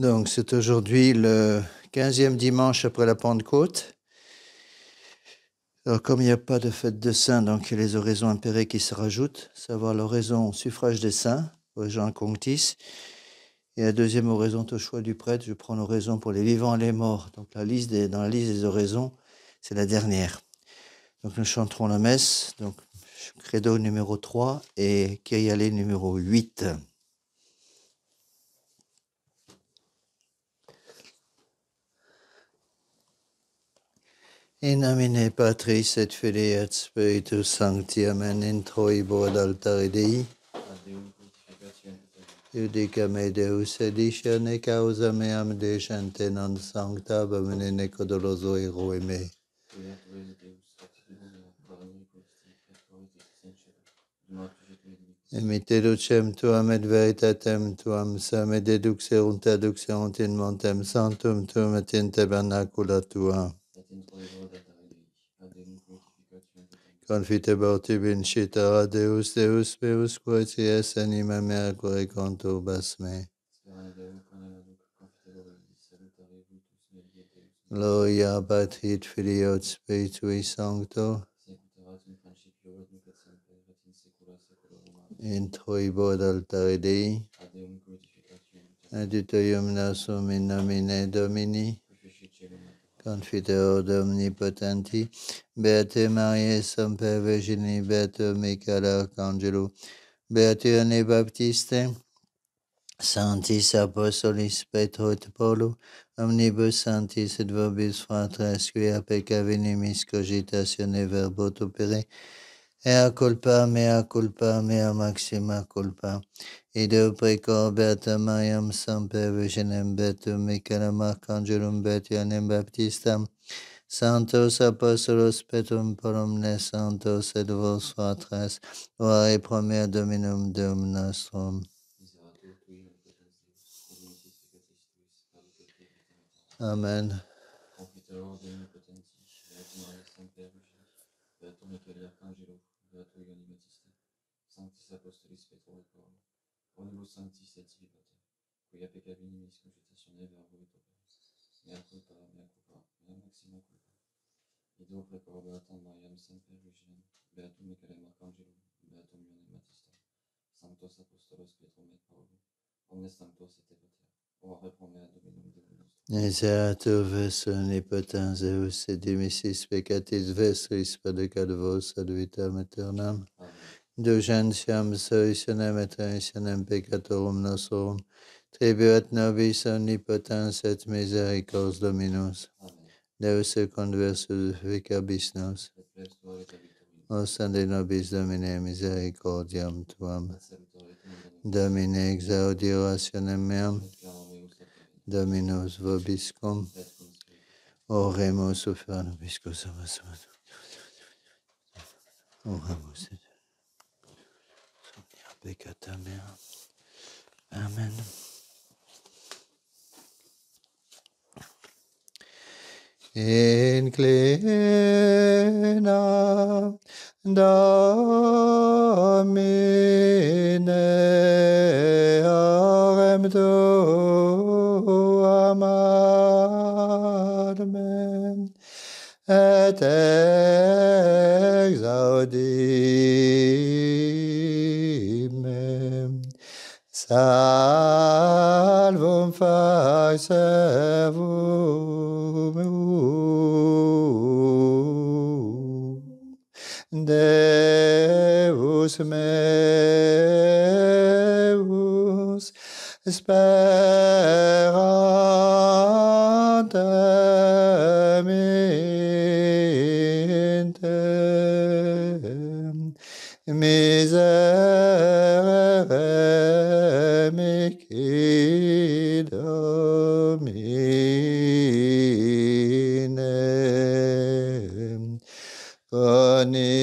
Donc, c'est aujourd'hui le 15e dimanche après la Pentecôte. Alors, comme il n'y a pas de fête de saints, donc il y a les oraisons impérées qui se rajoutent, savoir l'oraison au suffrage des saints, oraison inconctis. Et la deuxième oraison au choix du prêtre, je prends l'oraison pour les vivants et les morts. Donc, dans la liste des oraisons, c'est la dernière. Donc, nous chanterons la messe, donc credo numéro 3 et Kyrie numéro 8. In nomine Patris et Filii et Spiritus Sancti, amen, introibo ad altare Dei, iudica me Deus editione causa meam decente non sancta, bamine necodoloso eroe me. Emite ducem tuam et veritatem tuam, sam et deduxerunt adduxerunt in montem sanctum tuum et in tabernacula tua. Confitebar vincita Deus, Deus meus, quotie es anima mea quae conturbas me. Gloria Patri et Filio et Spiritui Sancto, introibo ad altare Dei, adiutorium nostrum in nomine Domini, Confiteor omnipotenti, Beate Mariae Semper Virgini, Beato Michael Arcangelo, Beatione Baptiste, Sanctis Apostolis Petro et Paulo, omnibus sanctis et vobis fratres, quia pecca venimis cogitatione verbo opere, mea culpa, mea maxima culpa. Ideo precor Beata Mariam Semper Virginem, Beatum Michaelem Arcangelum, Beationem Baptistam, Santos Apostolos Petrum per omnes santos et vos fratres, ora et promia Dominum Deum nostrum. Amen. Miseretur vos omnipotens Deus, et dimissis peccatis vestris peccat vos ad vitam aeternam. Indulgentiam solutionem et remissionem peccatorum nostrum, tribuat nobis omnipotens et misericors Dominus. Deus conversus vicabis nos. Os ande nobis Domine misericordiam tuam. Domine exaudi orationem meam. Dominus vobiscum. Oremus ufera nobis causamus. Oramus et peccata mea. Amen. Inclina Domine orem tuam ad mem, et exaudi mem. Salvum fac servum Deus meus sperantem intem miserere mihi Domine boni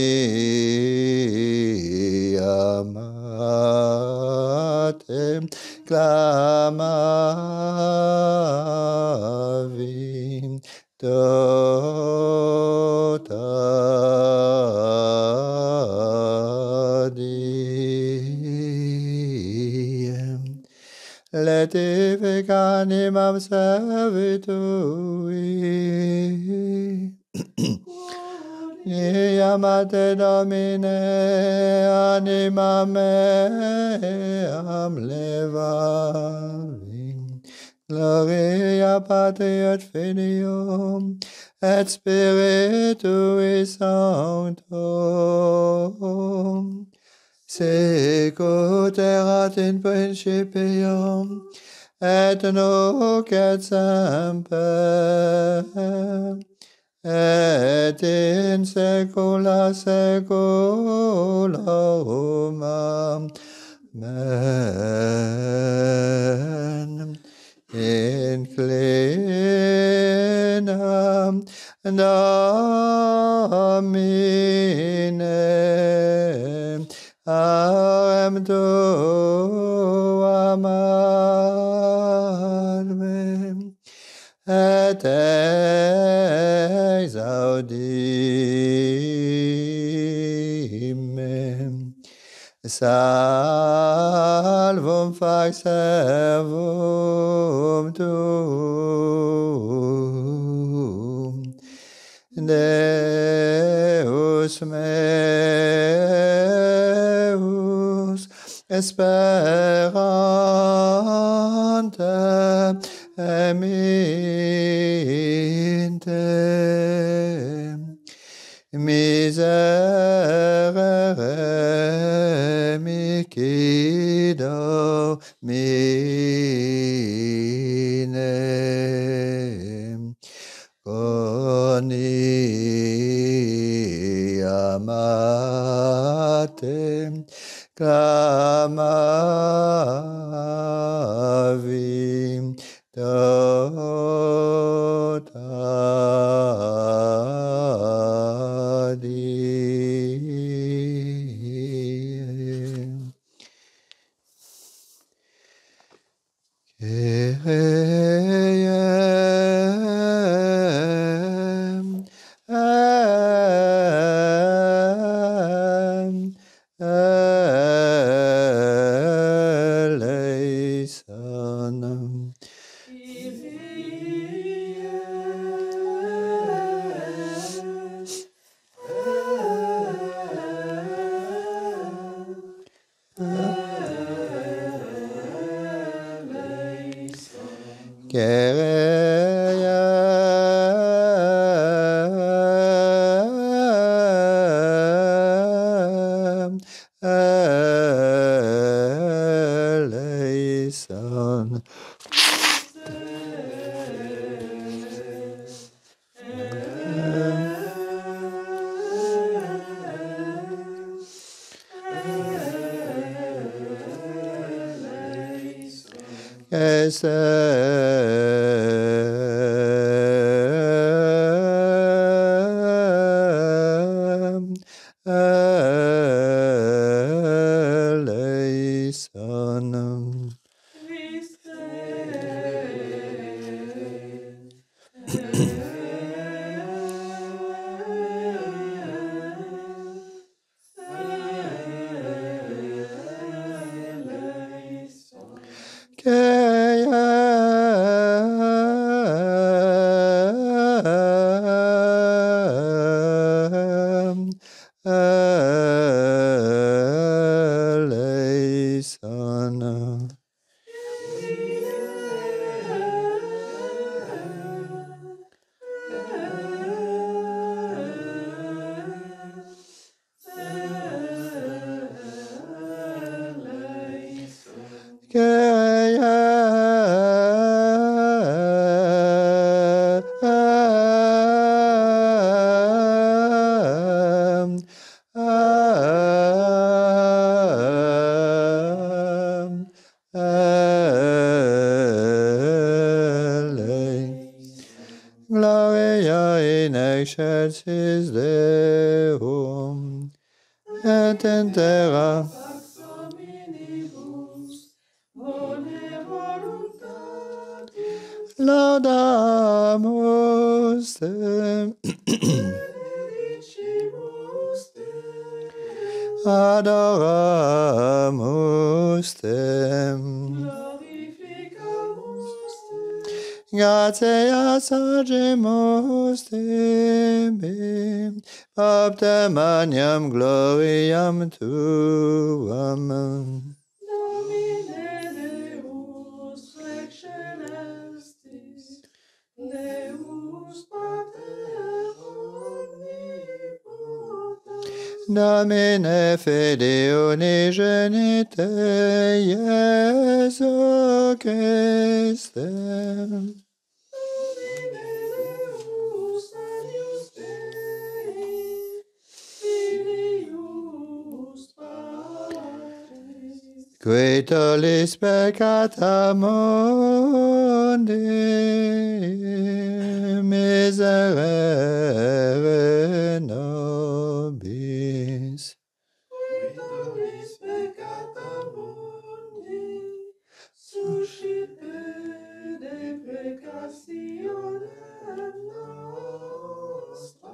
amatem clamavi tota diem. Let anima tui. Iamate Domine, anima meam levavi. Gloria Patri et Filio, et Spiritui Sancto, sicut erat in principio, et nunc et semper, et in saecula saeculorum. Amen. Inclina Domine aurem tuam adme, et exaudime. Salvum fac servum tuum, Deus meus, esperante eminte, miserere mihido mine, coni amate clamavi tota die. Kyrie eleison. Eleison. Eleison. Eleison. Gloria in excelsis Deum, et in terra laudamus te, adoramus te, gratia sagemus tibi, opta magnam gloriam tuam. Domine Deus flex celestis, Deus Pater omnipotens, Domine fide unigenite Iesu Christe, Domine Deus agnus Dei, Filius Patris, qui tollis peccata mundi, miserere nobis. qui tollis peccata mundi, suscite deprecationem nostra.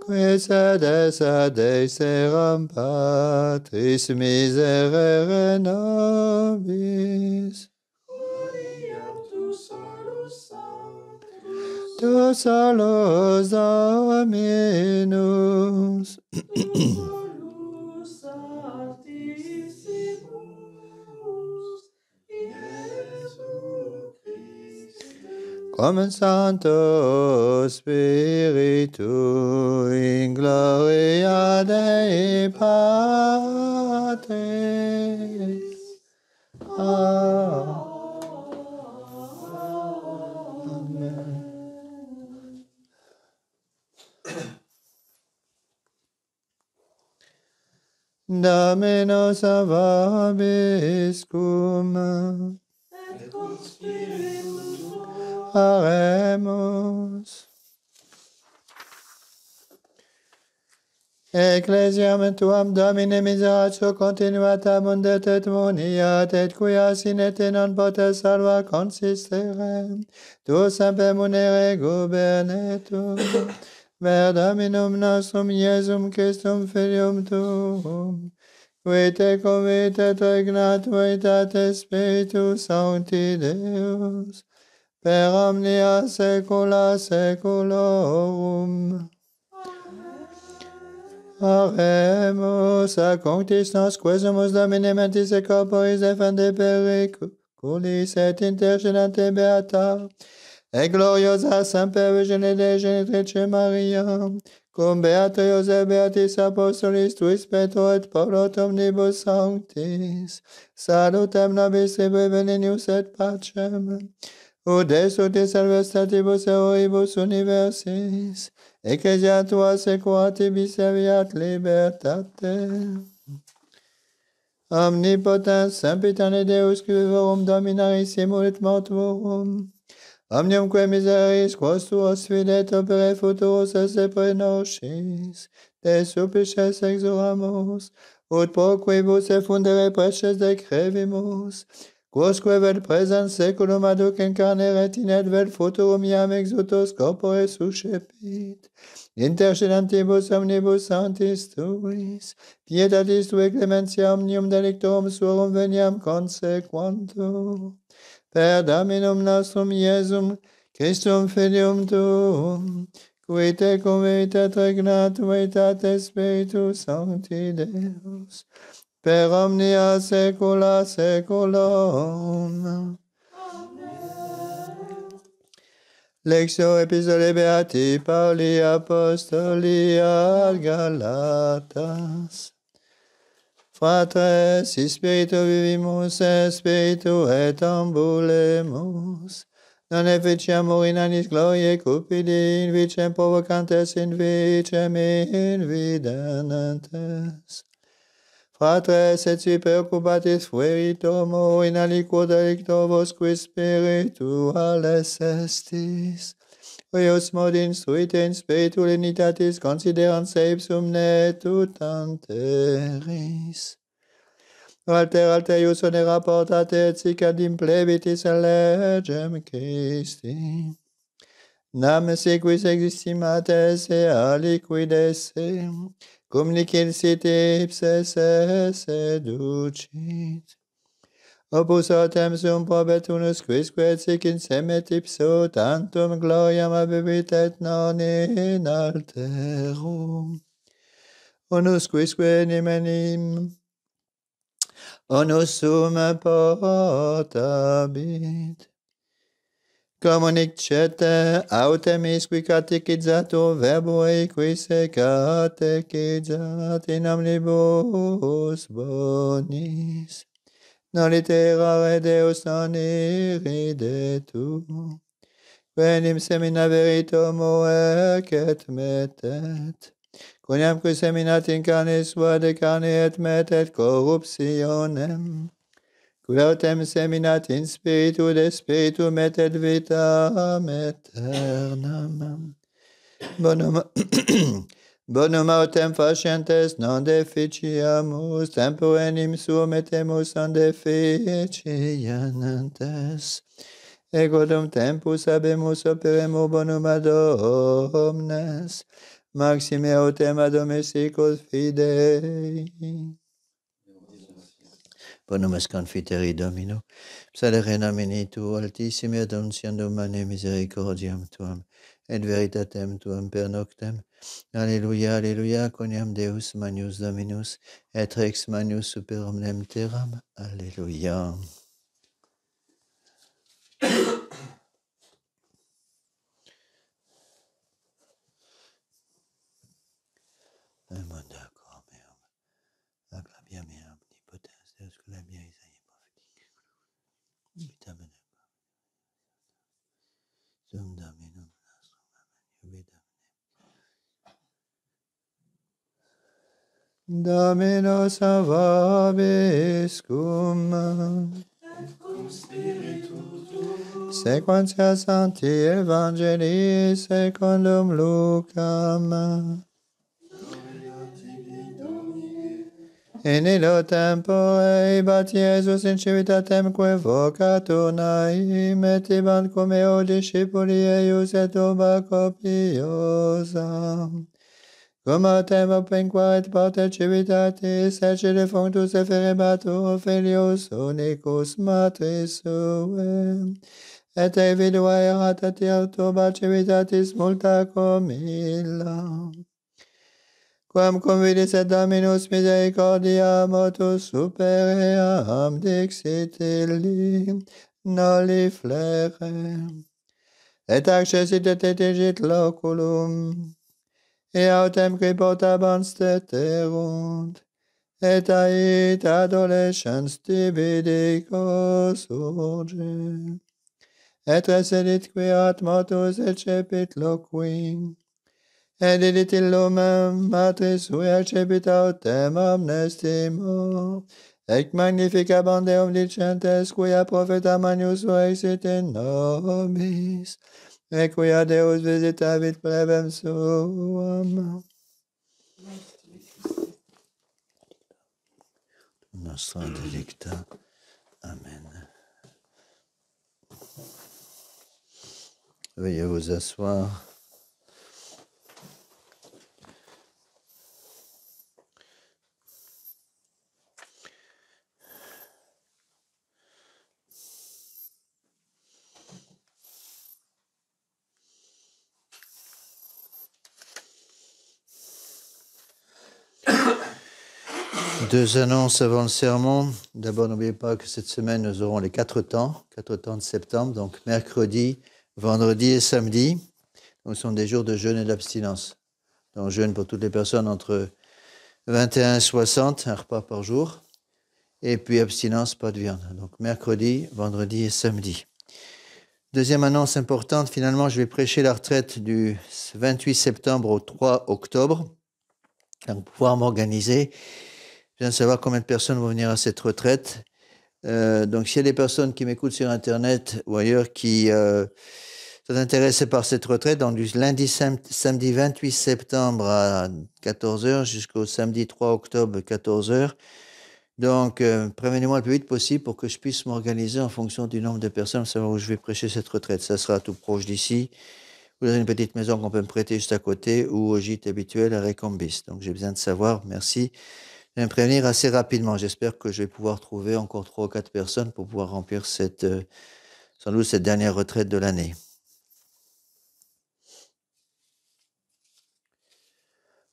Qui sedes ad eiseram Patris, miserere nobis. Gloriam tu solus sanctus, Tu solus Dominus, tu solus Altissimus, Iesu Christe. cum Sancto Spiritu, in gloria Dei Patris. Amen. Dominus vobiscum, Et cum spiritu tuo, oremus. Ecclesiam tuam Domine miseratio continuatam undet et muniat, et quia sine te non potes salva consistere. Tu semper munere gubernetur, ver Dominum nostrum Iesum Christum Filium tuum, qui te convit et regnatur etate Spiritus Sancti Deus, per omnia saecula saeculorum. Oremus, a conctis nos quesumus Domine mentis et corporis defende periculis et intercedante beata, et gloriosa semper Virgine Dei Genitrice Maria, cum beato Iosef beatis apostolis tuis Petro et Paulo omnibus sanctis, salutem nobis tibi beninius et pacem, ut esutis salvestatibus eoribus universis, Ecclesia tua sequa tibi serviat libertate. Omnipotens sempiterne Deus qui vivorum dominarissimo et mortuorum, omnium quae miseris quos tuos fidet opere futuros esse prenocis, te supplices exoramus, ut pro quibus effundere preces decrevimus, quosque vel presens seculum aduc incarneret in et vel futurum iam exutos corpore suscepit, intercedantibus omnibus sanctis tuis, pietatis tue clementia omnium delictorum suorum veniam consequantur, per Dominum nostrum Iesum Christum Filium tuum, qui te convit et regnatur etate Spiritus Sancti Deus, per omnia saecula saeculorum. Lectio Epistolae Beati Pauli Apostoli ad Galatas. Fratres, si spiritu vivimus, et spiritu et ambulemus. Non efficiamur in annis gloriae cupidi, in vicem provocantes, in vicem invidenantes. Fratres, et si preoccupatis fuerit homo, in aliquo delicto vosque spirituales estis. Eius modi instruite in spiritu lenitatis considerans ipsum ne tutanteris. Alter ius onera portate et sic ad implebitis legem Christi. Nam sequis existimat esse aliquid esse, cum nicil sit ipse se seducit. Opus autem sum probetunus quisque et sic in semet ipso tantum gloriam abebit et non in alterum. Onus quisque nimenim, onus sum potabit. Communicete autem isqui catechizatur verbo equi se catechizat in omnibus bonis. Non literare Deus non iridetur. Quenim semina veritomo ecet metet. Quoniam qui seminat in carne sua de carne et metet corruptionem. Qui autem seminat in spiritu de spiritu metet vitam aeternam. Bonum autem facientes non deficiamus, temporenim suum metemus non deficientes. Ego dum tempus habemus operemur bonum ad omnes, maxime autem ad domesticos fidei. Bonum est confiteri Domino, salere nomini tu, altissimi ad unciandum mane misericordiam tuam, et veritatem tuam per noctem. Alleluia, alleluia, quoniam Deus magnus Dominus, et rex magnus super omnem terram. Alleluia. Amanda cormeum, acclabiam et omnipotens Deus clabia Isaia prophetic. Vitamen sum Dominum nostrum, amen. Domino salva vobiscum. Et cum spiritu tuo. Sequentia Sancti Evangelii secundum Lucam. In illo tempore ibat Iesus in civitatemque vocatur naim, et ibant cum eo discipuli eius et urba copiosa. Cum autem openquaret parte civitatis, ecce defunctus efferebatur filius unicus matris suae, et evidua erat etiam turba civitatis multa cum illa. Quam convidis et Dominus misericordia motus supeream dixit illi, noli flere, et accessit et etigit loculum, et autem qui potabans steterunt, et ait adolescens tibidicos urge, et resedit quiat motus excepit loqui, et didit illum matris sui accepit autem amnestimo, ec magnificabant Deum dicentes, quia profeta manius exit in nobis, et quia Deus visitavit plebem suam. Nostra delicta. Amen. Veuillez vous asseoir. Deux annonces avant le sermon. D'abord, n'oubliez pas que cette semaine, nous aurons les 4 temps de septembre, donc mercredi, vendredi et samedi. Donc, ce sont des jours de jeûne et d'abstinence. Donc, jeûne pour toutes les personnes entre 21 et 60, un repas par jour. Et puis, abstinence, pas de viande. Donc, mercredi, vendredi et samedi. Deuxième annonce importante, finalement, je vais prêcher la retraite du 28 septembre au 3 octobre. Donc, pour pouvoir m'organiser, je viens de savoir combien de personnes vont venir à cette retraite. Donc, s'il y a des personnes qui m'écoutent sur Internet ou ailleurs qui sont intéressées par cette retraite, donc du lundi, samedi 28 septembre à 14h jusqu'au samedi 3 octobre 14h. Donc, prévenez-moi le plus vite possible pour que je puisse m'organiser en fonction du nombre de personnes, savoir où je vais prêcher cette retraite. Ça sera tout proche d'ici, ou dans une petite maison qu'on peut me prêter juste à côté, ou au gîte habituel à Récombis. Donc, j'ai besoin de savoir, merci. Je vais me prévenir assez rapidement. J'espère que je vais pouvoir trouver encore 3 ou 4 personnes pour pouvoir remplir sans doute cette dernière retraite de l'année.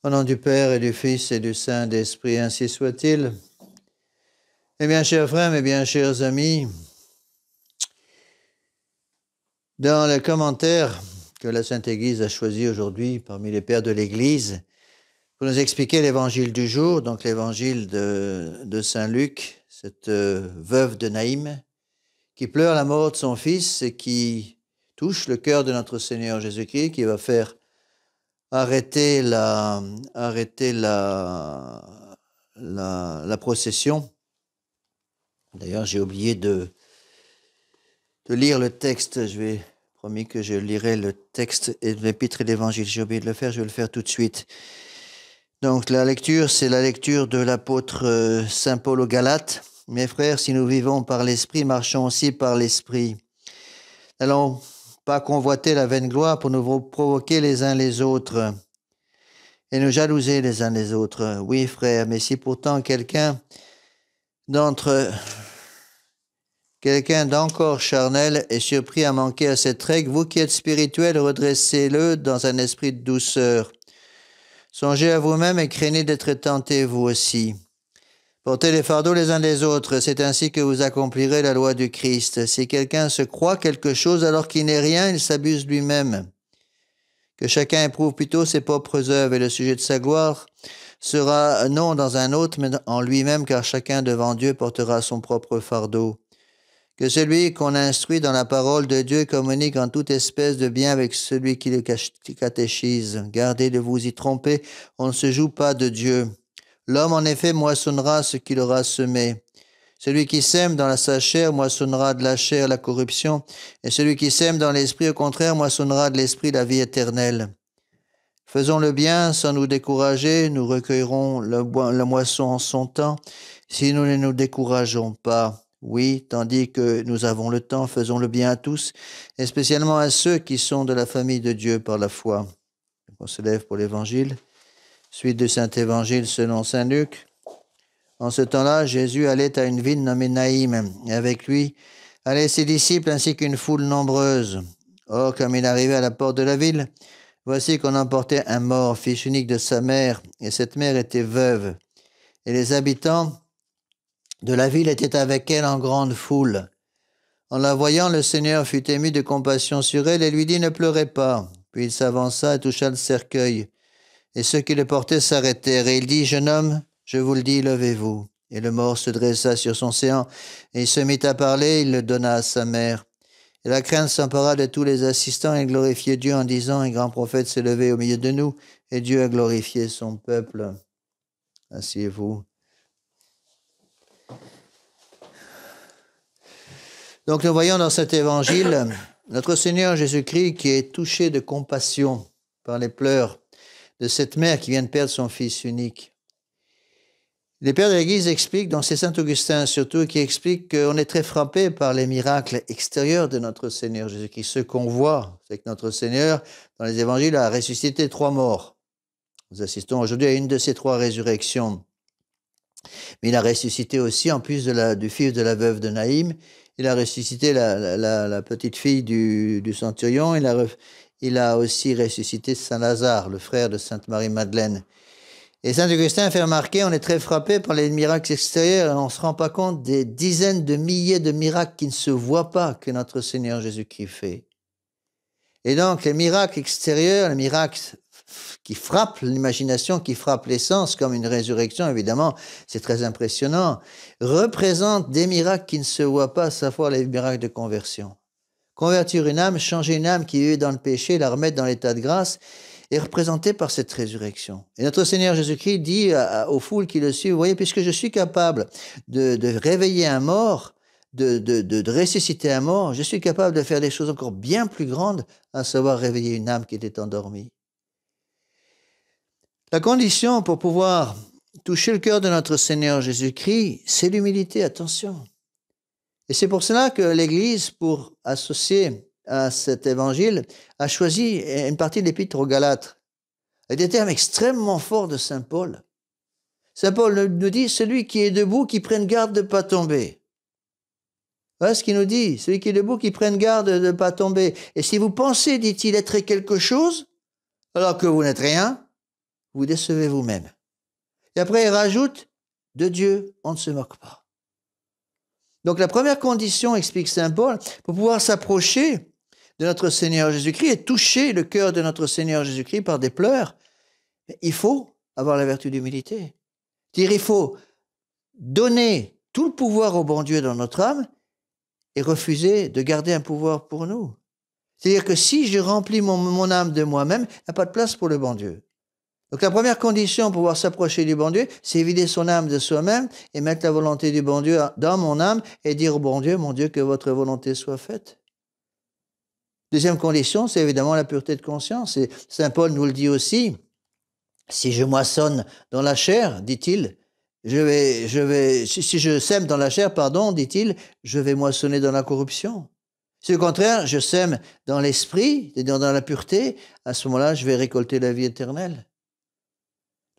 Au nom du Père et du Fils et du Saint-Esprit, ainsi soit-il. Eh bien, chers frères, mes bien chers amis, dans le commentaire que la Sainte Église a choisi aujourd'hui parmi les pères de l'Église, pour nous expliquer l'évangile du jour, donc l'évangile de Saint Luc, cette veuve de Naïm, qui pleure la mort de son fils et qui touche le cœur de notre Seigneur Jésus-Christ, qui va faire arrêter la procession. D'ailleurs, j'ai oublié de lire le texte. Je vais promis que je lirai le texte et l'épître et l'évangile. J'ai oublié de le faire, je vais le faire tout de suite. Donc la lecture, c'est la lecture de l'apôtre Saint Paul aux Galates. Mes frères, si nous vivons par l'Esprit, marchons aussi par l'Esprit. N'allons pas convoiter la vaine gloire pour nous provoquer les uns les autres et nous jalouser les uns les autres. Oui, frères, mais si pourtant quelqu'un d'encore charnel est surpris à manquer à cette règle, vous qui êtes spirituels, redressez-le dans un esprit de douceur. Songez à vous-même et craignez d'être tentés vous aussi. Portez les fardeaux les uns des autres, c'est ainsi que vous accomplirez la loi du Christ. Si quelqu'un se croit quelque chose alors qu'il n'est rien, il s'abuse lui-même. Que chacun éprouve plutôt ses propres œuvres, et le sujet de sa gloire sera non dans un autre, mais en lui-même, car chacun devant Dieu portera son propre fardeau. Que celui qu'on instruit dans la parole de Dieu communique en toute espèce de bien avec celui qui le catéchise. Gardez de vous y tromper, on ne se joue pas de Dieu. L'homme, en effet, moissonnera ce qu'il aura semé. Celui qui sème dans sa chair moissonnera de la chair la corruption, et celui qui sème dans l'esprit, au contraire, moissonnera de l'esprit la vie éternelle. Faisons le bien sans nous décourager, nous recueillerons la moisson en son temps, si nous ne nous décourageons pas. Oui, tandis que nous avons le temps, faisons le bien à tous, et spécialement à ceux qui sont de la famille de Dieu par la foi. On se lève pour l'Évangile. Suite du Saint-Évangile selon Saint Luc. En ce temps-là, Jésus allait à une ville nommée Naïm, et avec lui allaient ses disciples ainsi qu'une foule nombreuse. Or, comme il arrivait à la porte de la ville, voici qu'on emportait un mort, fils unique de sa mère, et cette mère était veuve. Et les habitants de la ville étaient avec elle en grande foule. En la voyant, le Seigneur fut ému de compassion sur elle et lui dit « Ne pleurez pas ». Puis il s'avança et toucha le cercueil. Et ceux qui le portaient s'arrêtèrent, et il dit « Jeune homme, je vous le dis, levez-vous. » Et le mort se dressa sur son séant, et il se mit à parler, il le donna à sa mère. Et la crainte s'empara de tous les assistants, et glorifiait Dieu en disant « Un grand prophète s'est levé au milieu de nous, et Dieu a glorifié son peuple. » Asseyez-vous. Donc nous voyons dans cet évangile notre Seigneur Jésus-Christ qui est touché de compassion par les pleurs de cette mère qui vient de perdre son fils unique. Les pères de l'Église expliquent, donc c'est Saint Augustin surtout, qui explique qu'on est très frappé par les miracles extérieurs de notre Seigneur Jésus-Christ. Ce qu'on voit, c'est que notre Seigneur, dans les évangiles, a ressuscité 3 morts. Nous assistons aujourd'hui à une de ces 3 résurrections. Mais il a ressuscité aussi, en plus du fils de la veuve de Naïm, il a ressuscité la petite fille du centurion, il a aussi ressuscité Saint Lazare, le frère de Sainte Marie-Madeleine. Et Saint Augustin fait remarquer, on est très frappé par les miracles extérieurs, et on ne se rend pas compte des dizaines de milliers de miracles qui ne se voient pas que notre Seigneur Jésus-Christ fait. Et donc, les miracles extérieurs, les miracles qui frappent l'imagination, qui frappent les sens, comme une résurrection, évidemment, c'est très impressionnant, représentent des miracles qui ne se voient pas, à savoir les miracles de conversion. Convertir une âme, changer une âme qui vivait dans le péché, la remettre dans l'état de grâce, est représenté par cette résurrection. Et notre Seigneur Jésus-Christ dit aux foules qui le suivent, vous voyez, puisque je suis capable de réveiller un mort, de ressusciter un mort, je suis capable de faire des choses encore bien plus grandes, à savoir réveiller une âme qui était endormie. La condition pour pouvoir toucher le cœur de notre Seigneur Jésus-Christ, c'est l'humilité, attention. Et c'est pour cela que l'Église, pour associer à cet évangile, a choisi une partie de l'épître aux Galates, avec des termes extrêmement forts de saint Paul. Saint Paul nous dit, celui qui est debout, qui prenne garde de ne pas tomber. Voilà ce qu'il nous dit, celui qui est debout, qui prenne garde de ne pas tomber. Et si vous pensez, dit-il, être quelque chose, alors que vous n'êtes rien, vous décevez vous-même. Et après, il rajoute, de Dieu, on ne se moque pas. Donc la première condition, explique Saint Paul, pour pouvoir s'approcher de notre Seigneur Jésus-Christ et toucher le cœur de notre Seigneur Jésus-Christ par des pleurs, il faut avoir la vertu d'humilité. C'est-à-dire, il faut donner tout le pouvoir au bon Dieu dans notre âme et refuser de garder un pouvoir pour nous. C'est-à-dire que si je remplis mon âme de moi-même, il n'y a pas de place pour le bon Dieu. Donc la première condition pour pouvoir s'approcher du bon Dieu, c'est vider son âme de soi-même et mettre la volonté du bon Dieu dans mon âme et dire au bon Dieu, mon Dieu, que votre volonté soit faite. Deuxième condition, c'est évidemment la pureté de conscience. Et Saint Paul nous le dit aussi, si je moissonne dans la chair, dit-il, si je sème dans la chair, dit-il, je vais moissonner dans la corruption. Si au contraire, je sème dans l'esprit, c'est-à-dire dans la pureté, à ce moment-là, je vais récolter la vie éternelle.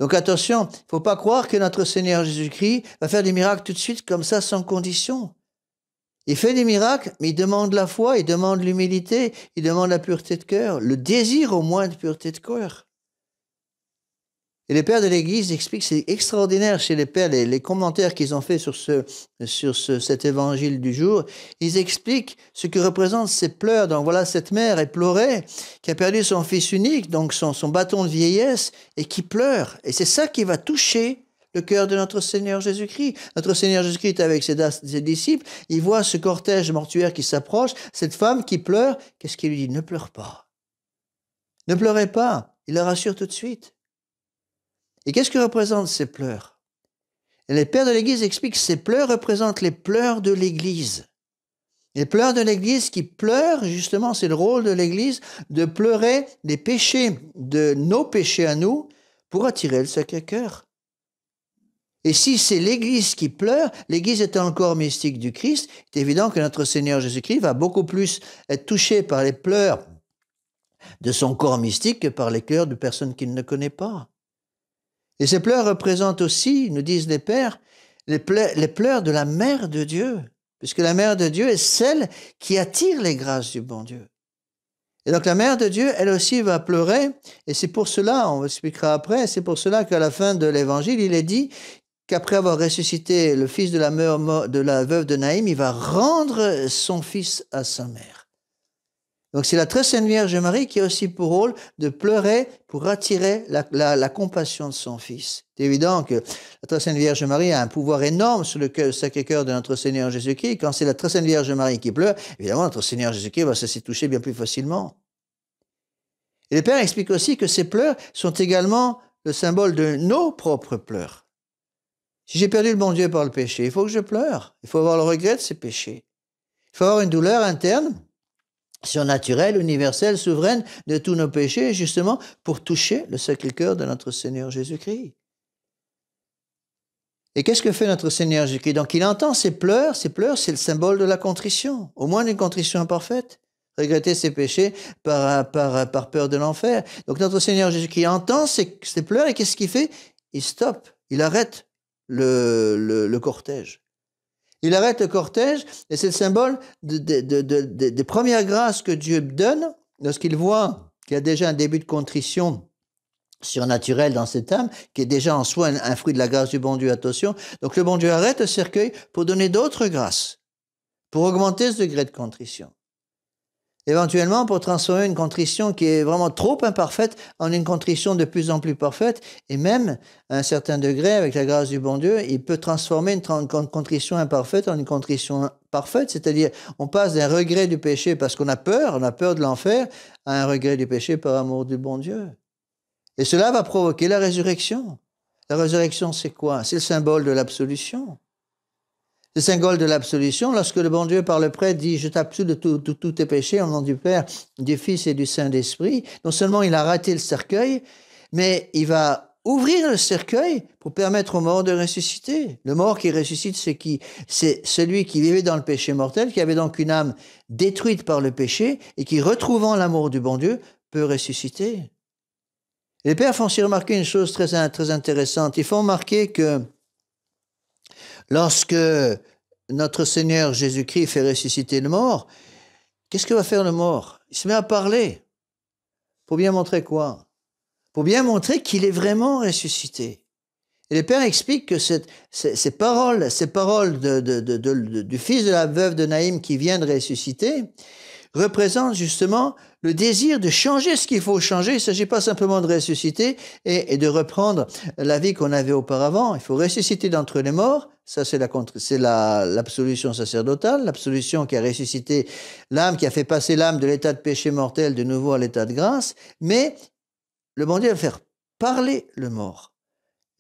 Donc attention, il ne faut pas croire que notre Seigneur Jésus-Christ va faire des miracles tout de suite comme ça, sans condition. Il fait des miracles, mais il demande la foi, il demande l'humilité, il demande la pureté de cœur, le désir au moins de pureté de cœur. Et les pères de l'Église expliquent, c'est extraordinaire chez les pères, les commentaires qu'ils ont fait sur cet évangile du jour, ils expliquent ce que représentent ces pleurs. Donc voilà, cette mère éplorée qui a perdu son fils unique, donc son bâton de vieillesse, et qui pleure. Et c'est ça qui va toucher le cœur de notre Seigneur Jésus-Christ. Notre Seigneur Jésus-Christ, avec ses disciples, il voit ce cortège mortuaire qui s'approche, cette femme qui pleure. Qu'est-ce qu'il lui dit? Ne pleure pas. Ne pleurez pas. Il la rassure tout de suite. Et qu'est-ce que représentent ces pleurs? Et les pères de l'Église expliquent que ces pleurs représentent les pleurs de l'Église. Les pleurs de l'Église qui pleurent, justement, c'est le rôle de l'Église de pleurer les péchés, de nos péchés à nous, pour attirer le Sacré-Cœur. Et si c'est l'Église qui pleure, l'Église étant le corps mystique du Christ, c'est évident que notre Seigneur Jésus-Christ va beaucoup plus être touché par les pleurs de son corps mystique que par les pleurs de personnes qu'il ne connaît pas. Et ces pleurs représentent aussi, nous disent les pères, les pleurs de la Mère de Dieu, puisque la Mère de Dieu est celle qui attire les grâces du bon Dieu. Et donc la Mère de Dieu, elle aussi va pleurer, et c'est pour cela, on expliquera après, c'est pour cela qu'à la fin de l'Évangile, il est dit qu'après avoir ressuscité le fils de la veuve de Naïm, il va rendre son fils à sa mère. Donc c'est la très sainte Vierge Marie qui a aussi pour rôle de pleurer pour attirer la compassion de son Fils. C'est évident que la très sainte Vierge Marie a un pouvoir énorme sur le Sacré-Cœur de notre Seigneur Jésus-Christ. Quand c'est la très sainte Vierge Marie qui pleure, évidemment notre Seigneur Jésus-Christ va se toucher bien plus facilement. Et les pères expliquent aussi que ces pleurs sont également le symbole de nos propres pleurs. Si j'ai perdu le bon Dieu par le péché, il faut que je pleure. Il faut avoir le regret de ces péchés. Il faut avoir une douleur interne, surnaturelle, universelle, souveraine de tous nos péchés, justement pour toucher le Sacré-Cœur de notre Seigneur Jésus-Christ. Et qu'est-ce que fait notre Seigneur Jésus-Christ? Donc il entend ces pleurs, c'est le symbole de la contrition, au moins d'une contrition imparfaite. Regretter ses péchés par peur de l'enfer. Donc notre Seigneur Jésus-Christ entend ces pleurs et qu'est-ce qu'il fait? Il stoppe, il arrête le cortège. Il arrête le cortège et c'est le symbole des premières grâces que Dieu donne lorsqu'il voit qu'il y a déjà un début de contrition surnaturelle dans cette âme, qui est déjà en soi un fruit de la grâce du bon Dieu, attention. Donc le bon Dieu arrête le cercueil pour donner d'autres grâces, pour augmenter ce degré de contrition. Éventuellement pour transformer une contrition qui est vraiment trop imparfaite en une contrition de plus en plus parfaite, et même à un certain degré, avec la grâce du bon Dieu, il peut transformer une contrition imparfaite en une contrition parfaite, c'est-à-dire on passe d'un regret du péché parce qu'on a peur de l'enfer, à un regret du péché par amour du bon Dieu. Et cela va provoquer la résurrection. La résurrection, c'est quoi? C'est le symbole de l'absolution. Le symbole de l'absolution, lorsque le bon Dieu par le prêtre dit « Je t'absous de tous tes péchés au nom du Père, du Fils et du Saint-Esprit », non seulement il a raté le cercueil, mais il va ouvrir le cercueil pour permettre aux morts de ressusciter. Le mort qui ressuscite, c'est celui qui vivait dans le péché mortel, qui avait donc une âme détruite par le péché et qui, retrouvant l'amour du bon Dieu, peut ressusciter. Et les pères font aussi remarquer une chose très intéressante. Ils font remarquer que lorsque notre Seigneur Jésus-Christ fait ressusciter le mort, qu'est-ce que va faire le mort? Il se met à parler. Pour bien montrer quoi? Pour bien montrer qu'il est vraiment ressuscité. Et les pères expliquent que ces paroles du fils de la veuve de Naïm qui vient de ressusciter représentent justement le désir de changer ce qu'il faut changer. Il ne s'agit pas simplement de ressusciter et de reprendre la vie qu'on avait auparavant. Il faut ressusciter d'entre les morts. Ça, c'est l'absolution sacerdotale, l'absolution qui a ressuscité l'âme, qui a fait passer l'âme de l'état de péché mortel de nouveau à l'état de grâce. Mais le bon Dieu va faire parler le mort.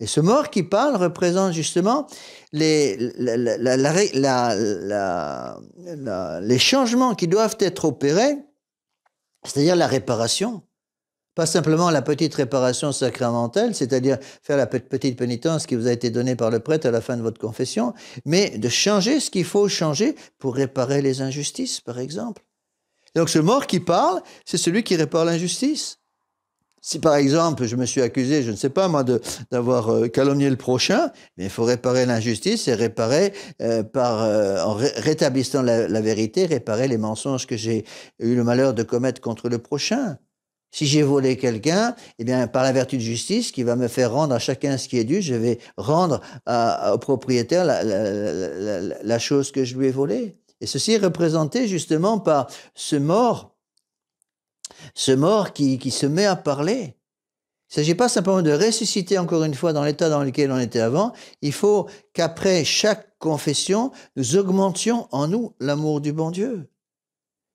Et ce mort qui parle représente justement les changements qui doivent être opérés, c'est-à-dire la réparation. Pas simplement la petite réparation sacramentelle, c'est-à-dire faire la petite pénitence qui vous a été donnée par le prêtre à la fin de votre confession, mais de changer ce qu'il faut changer pour réparer les injustices, par exemple. Et donc ce mort qui parle, c'est celui qui répare l'injustice. Si par exemple, je me suis accusé, je ne sais pas moi, d'avoir calomnié le prochain, mais il faut réparer l'injustice et réparer en rétablissant la vérité, réparer les mensonges que j'ai eu le malheur de commettre contre le prochain. Si j'ai volé quelqu'un, eh bien, par la vertu de justice qui va me faire rendre à chacun ce qui est dû, je vais rendre au propriétaire la chose que je lui ai volée. Et ceci est représenté justement par ce mort qui se met à parler. Il ne s'agit pas simplement de ressusciter encore une fois dans l'état dans lequel on était avant. Il faut qu'après chaque confession, nous augmentions en nous l'amour du bon Dieu.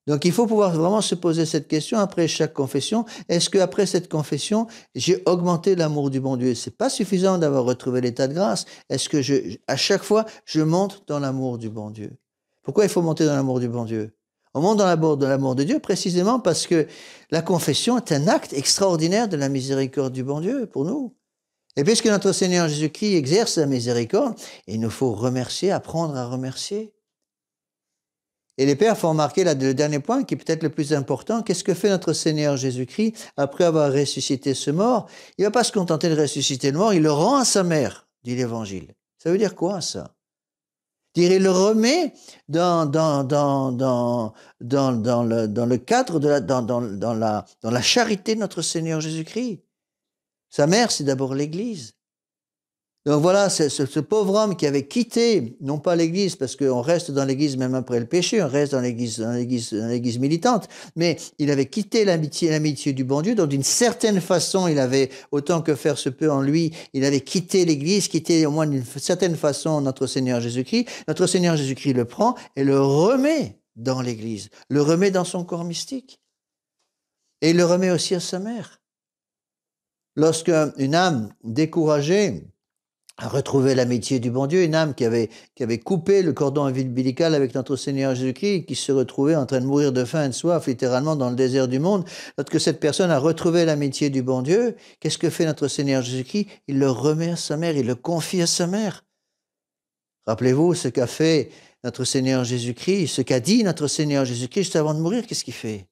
Donc il faut pouvoir vraiment se poser cette question après chaque confession. Est-ce qu'après cette confession, j'ai augmenté l'amour du bon Dieu? Ce n'est pas suffisant d'avoir retrouvé l'état de grâce. Est-ce que à chaque fois, je monte dans l'amour du bon Dieu? Pourquoi il faut monter dans l'amour du bon Dieu? On monte dans l'amour de Dieu précisément parce que la confession est un acte extraordinaire de la miséricorde du bon Dieu pour nous. Et puisque notre Seigneur Jésus-Christ exerce la miséricorde, il nous faut remercier, apprendre à remercier. Et les pères font remarquer là, le dernier point qui est peut-être le plus important. Qu'est-ce que fait notre Seigneur Jésus-Christ après avoir ressuscité ce mort? Il ne va pas se contenter de ressusciter le mort, il le rend à sa mère, dit l'Évangile. Ça veut dire quoi ça? Il le remet dans le cadre dans la charité de notre Seigneur Jésus-Christ. Sa mère, c'est d'abord l'Église. Donc voilà, ce pauvre homme qui avait quitté, non pas l'Église, parce qu'on reste dans l'Église même après le péché, on reste dans l'Église militante, mais il avait quitté l'amitié du bon Dieu, donc d'une certaine façon, il avait, autant que faire se peut en lui, il avait quitté l'Église, quitté au moins d'une certaine façon notre Seigneur Jésus-Christ. Notre Seigneur Jésus-Christ le prend et le remet dans l'Église, le remet dans son corps mystique. Et il le remet aussi à sa mère. Lorsqu'une âme découragée a retrouvé l'amitié du bon Dieu, une âme qui avait coupé le cordon ombilical avec notre Seigneur Jésus-Christ, qui se retrouvait en train de mourir de faim et de soif, littéralement dans le désert du monde, lorsque cette personne a retrouvé l'amitié du bon Dieu, qu'est-ce que fait notre Seigneur Jésus-Christ? Il le remet à sa mère, il le confie à sa mère. Rappelez-vous ce qu'a fait notre Seigneur Jésus-Christ, ce qu'a dit notre Seigneur Jésus-Christ juste avant de mourir, qu'est-ce qu'il fait?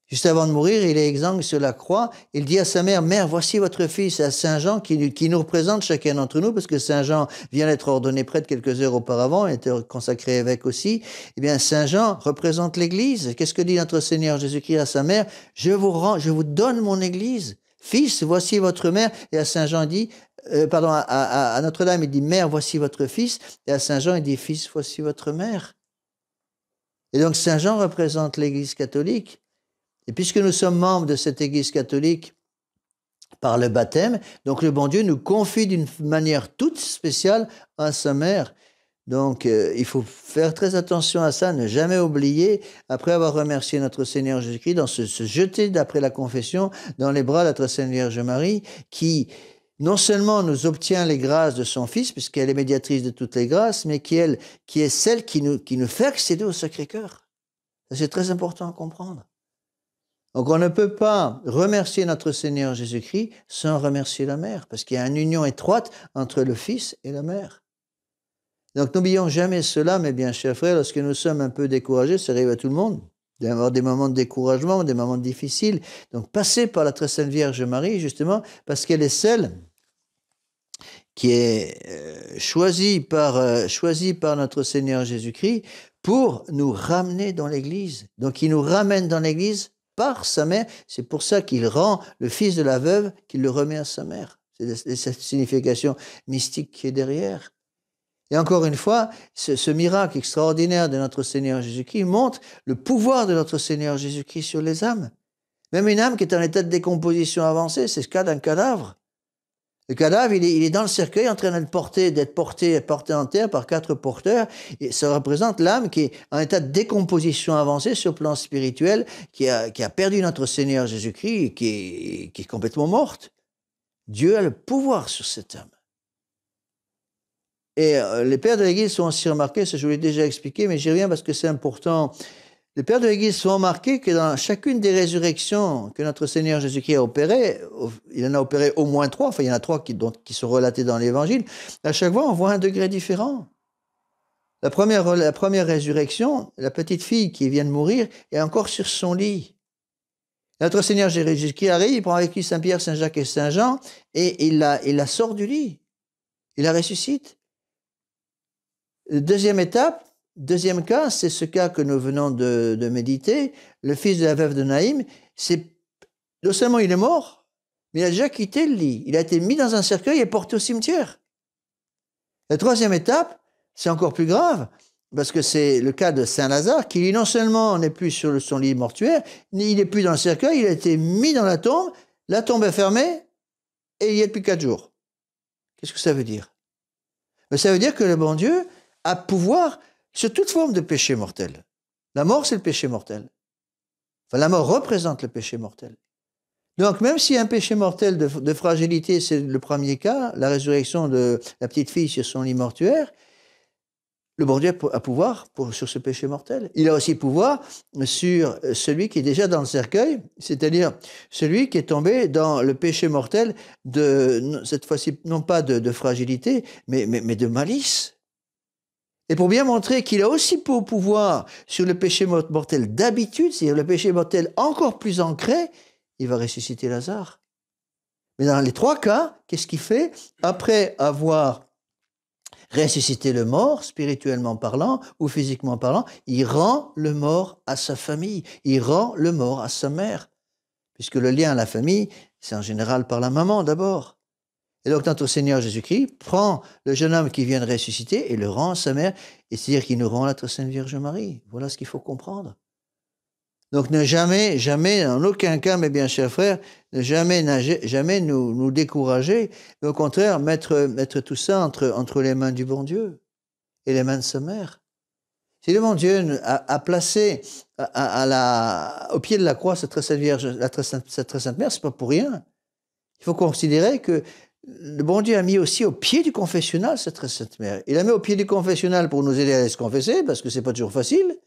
Juste avant de mourir, il est exsangue sur la croix. Il dit à sa mère, « Mère, voici votre fils. » À Saint Jean, qui nous représente chacun d'entre nous, parce que Saint Jean vient d'être ordonné prêtre quelques heures auparavant, était consacré évêque aussi. Eh bien, Saint Jean représente l'Église. Qu'est-ce que dit notre Seigneur Jésus-Christ à sa mère? « Je vous donne mon Église. Fils, voici votre mère. » Et à Saint Jean, il dit, à Notre-Dame, il dit, « Mère, voici votre fils. » Et à Saint Jean, il dit, « Fils, voici votre mère. » Et donc, Saint Jean représente l'Église catholique. Et puisque nous sommes membres de cette Église catholique par le baptême, donc le bon Dieu nous confie d'une manière toute spéciale à sa mère. Donc il faut faire très attention à ça, ne jamais oublier, après avoir remercié notre Seigneur Jésus-Christ, dans se jeter d'après la confession dans les bras de notre Sainte Vierge Marie, qui non seulement nous obtient les grâces de son Fils, puisqu'elle est médiatrice de toutes les grâces, mais qui est celle qui nous fait accéder au Sacré-Cœur. C'est très important à comprendre. Donc on ne peut pas remercier notre Seigneur Jésus-Christ sans remercier la mère, parce qu'il y a une union étroite entre le Fils et la mère. Donc n'oublions jamais cela, mes bien chers frères, lorsque nous sommes un peu découragés, ça arrive à tout le monde. d'avoir des moments de découragement, des moments difficiles. Donc, passez par la très sainte Vierge Marie, justement, parce qu'elle est celle qui est choisie par notre Seigneur Jésus-Christ pour nous ramener dans l'Église. Donc, il nous ramène dans l'Église par sa mère. C'est pour ça qu'il rend le fils de la veuve, qu'il le remet à sa mère. C'est cette signification mystique qui est derrière. Et encore une fois, ce miracle extraordinaire de notre Seigneur Jésus-Christ montre le pouvoir de notre Seigneur Jésus-Christ sur les âmes. Même une âme qui est en état de décomposition avancée, c'est ce cas d'un cadavre. Le cadavre, il est dans le cercueil en train d'être porté en terre par 4 porteurs. Et ça représente l'âme qui est en état de décomposition avancée sur le plan spirituel, qui a perdu notre Seigneur Jésus-Christ et qui est complètement morte. Dieu a le pouvoir sur cette âme. Et les pères de l'Église sont aussi remarqués, ça je vous l'ai déjà expliqué, mais j'y reviens parce que c'est important. Les pères de l'Église sont remarqués que dans chacune des résurrections que notre Seigneur Jésus-Christ a opérées, il en a opéré au moins 3, enfin il y en a 3 qui sont relatées dans l'Évangile, à chaque fois on voit un degré différent. La première résurrection, la petite fille qui vient de mourir est encore sur son lit. Notre Seigneur Jésus-Christ arrive, il prend avec lui Saint-Pierre, Saint-Jacques et Saint-Jean, et il la sort du lit. Il la ressuscite. Deuxième cas, c'est ce cas que nous venons de méditer. Le fils de la veuve de Naïm, non seulement il est mort, mais il a déjà quitté le lit. Il a été mis dans un cercueil et porté au cimetière. La troisième étape, c'est encore plus grave, parce que c'est le cas de Saint Lazare, qui non seulement n'est plus sur son lit mortuaire, ni il n'est plus dans le cercueil, il a été mis dans la tombe est fermée, et il y est depuis 4 jours. Qu'est-ce que ça veut dire? Mais ça veut dire que le bon Dieu a pouvoir sur toute forme de péché mortel. La mort, c'est le péché mortel. Enfin, la mort représente le péché mortel. Donc, même s'il y a un péché mortel de fragilité, c'est le premier cas, la résurrection de la petite fille sur son lit mortuaire, le bon Dieu a pouvoir sur ce péché mortel. Il a aussi pouvoir sur celui qui est déjà dans le cercueil, c'est-à-dire celui qui est tombé dans le péché mortel cette fois-ci, non pas de fragilité, mais de malice. Et pour bien montrer qu'il a aussi pouvoir sur le péché mortel d'habitude, c'est-à-dire le péché mortel encore plus ancré, il va ressusciter Lazare. Mais dans les 3 cas, qu'est-ce qu'il fait? Après avoir ressuscité le mort, spirituellement parlant ou physiquement parlant, il rend le mort à sa famille, il rend le mort à sa mère. Puisque le lien à la famille, c'est en général par la maman d'abord. Et donc notre Seigneur Jésus-Christ prend le jeune homme qui vient de ressusciter et le rend à sa mère, et c'est-à-dire qu'il nous rend la très sainte Vierge Marie. Voilà ce qu'il faut comprendre. Donc ne jamais, en aucun cas, mes bien chers frères, ne jamais nous décourager, mais au contraire mettre tout ça entre les mains du bon Dieu et les mains de sa mère. Si le bon Dieu a placé au pied de la croix cette très sainte Vierge, cette très sainte mère, c'est pas pour rien. Il faut considérer que le bon Dieu a mis aussi au pied du confessionnal cette très sainte mère. Il la met au pied du confessionnal pour nous aider à se confesser, parce que c'est pas toujours facile.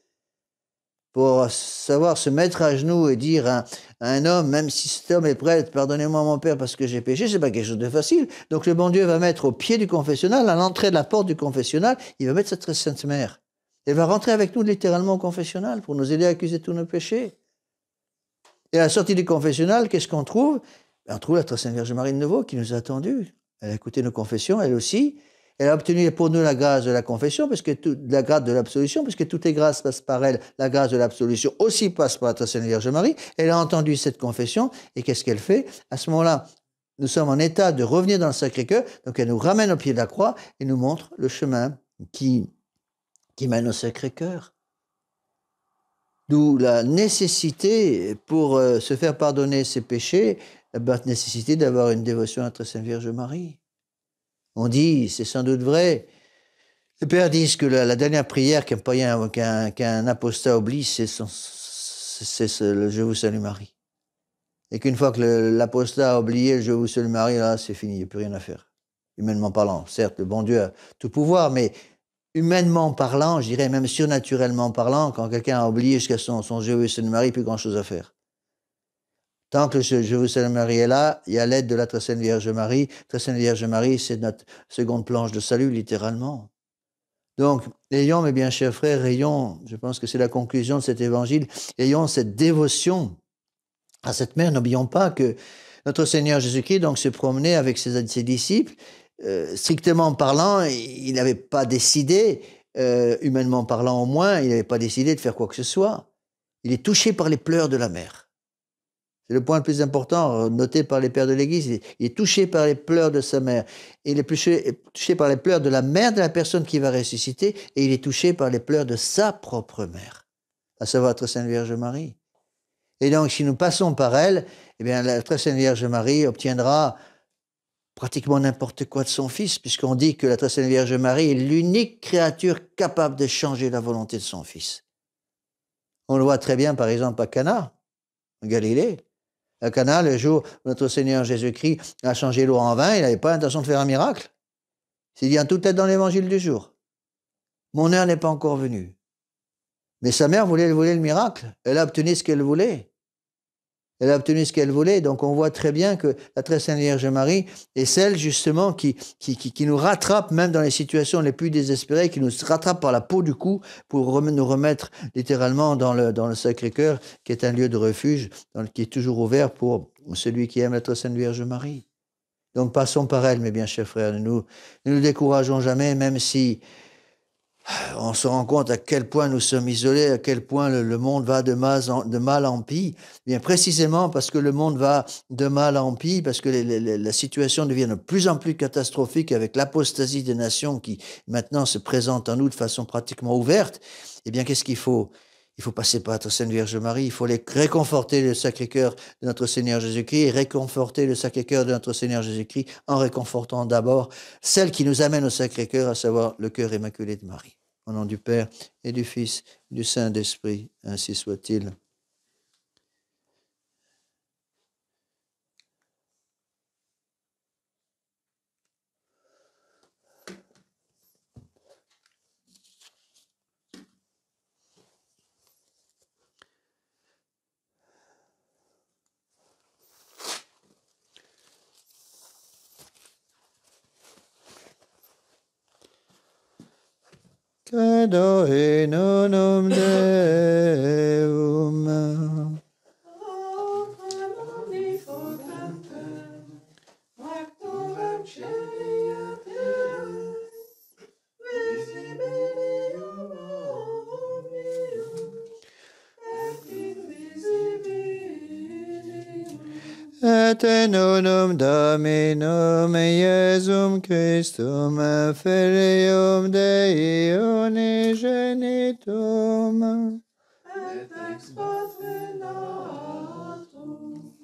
Pour savoir se mettre à genoux et dire à un homme, même si cet homme est prêtre, pardonnez-moi mon père parce que j'ai péché, c'est pas quelque chose de facile. Donc le bon Dieu va mettre au pied du confessionnal, à l'entrée de la porte du confessionnal, il va mettre cette très sainte mère. Elle va rentrer avec nous littéralement au confessionnal pour nous aider à accuser tous nos péchés. Et à la sortie du confessionnal, qu'est-ce qu'on trouve? On trouve la très sainte Vierge Marie de nouveau qui nous a attendus. Elle a écouté nos confessions, elle aussi. Elle a obtenu pour nous la grâce de la confession, la grâce de l'absolution, puisque toutes les grâces passent par elle. La grâce de l'absolution aussi passe par la très sainte Vierge Marie. Elle a entendu cette confession, et qu'est-ce qu'elle fait? À ce moment-là, nous sommes en état de revenir dans le Sacré-Cœur, donc elle nous ramène au pied de la croix et nous montre le chemin qui mène au Sacré-Cœur. D'où la nécessité, pour se faire pardonner ses péchés, la nécessité d'avoir une dévotion à la très sainte Vierge Marie. On dit, c'est sans doute vrai, les pères disent que la dernière prière qu'un apostat oublie, c'est le Je vous salue Marie. Et qu'une fois que l'apostat a oublié le Je vous salue Marie, là, c'est fini, il n'y a plus rien à faire. Humainement parlant, certes, le bon Dieu a tout pouvoir, mais humainement parlant, je dirais même surnaturellement parlant, quand quelqu'un a oublié jusqu'à son Je vous salue Marie, plus grand-chose à faire. Tant que Je vous salue Marie est là, il y a l'aide de la très sainte Vierge Marie. Très sainte Vierge Marie, c'est notre seconde planche de salut, littéralement. Donc, ayons, mes bien chers frères, ayons, je pense que c'est la conclusion de cet évangile, ayons cette dévotion à cette mère. N'oublions pas que notre Seigneur Jésus-Christ donc se promenait avec ses disciples. Strictement parlant, il n'avait pas décidé, humainement parlant au moins, il n'avait pas décidé de faire quoi que ce soit. Il est touché par les pleurs de la mère. C'est le point le plus important, noté par les pères de l'Église. Il est touché par les pleurs de sa mère. Il est touché par les pleurs de la mère de la personne qui va ressusciter, et il est touché par les pleurs de sa propre mère, à savoir la Sainte Vierge Marie. Et donc, si nous passons par elle, eh bien, la très Sainte Vierge Marie obtiendra pratiquement n'importe quoi de son Fils, puisqu'on dit que la très Sainte Vierge Marie est l'unique créature capable de changer la volonté de son Fils. On le voit très bien, par exemple, à Cana, en Galilée. À Cana, le jour où notre Seigneur Jésus-Christ a changé l'eau en vin, il n'avait pas l'intention de faire un miracle. C'est dit en toute tête dans l'évangile du jour. Mon heure n'est pas encore venue. Mais sa mère voulait le miracle. Elle a obtenu ce qu'elle voulait. Elle a obtenu ce qu'elle voulait. Donc, on voit très bien que la très Sainte Vierge Marie est celle, justement, qui nous rattrape, même dans les situations les plus désespérées, qui nous rattrape par la peau du cou pour nous remettre littéralement dans le Sacré-Cœur, qui est un lieu de refuge, qui est toujours ouvert pour celui qui aime la très Sainte Vierge Marie. Donc, passons par elle, mes bien chers frères. Ne nous décourageons jamais, même si on se rend compte à quel point nous sommes isolés, à quel point le monde va de mal en pis. Bien précisément parce que le monde va de mal en pis, parce que la situation devient de plus en plus catastrophique avec l'apostasie des nations qui maintenant se présente en nous de façon pratiquement ouverte. Eh bien, qu'est-ce qu'il faut ? Il faut passer par notre Sainte Vierge Marie, il faut réconforter le Sacré-Cœur de notre Seigneur Jésus-Christ et réconforter le Sacré-Cœur de notre Seigneur Jésus-Christ en réconfortant d'abord celle qui nous amène au Sacré-Cœur, à savoir le cœur immaculé de Marie. Au nom du Père et du Fils et du Saint-Esprit, ainsi soit-il. Credo in unum Deum. Et in unum Dominum Iesum Christum, Filium Dei unigenitum, Et ex Patre natum,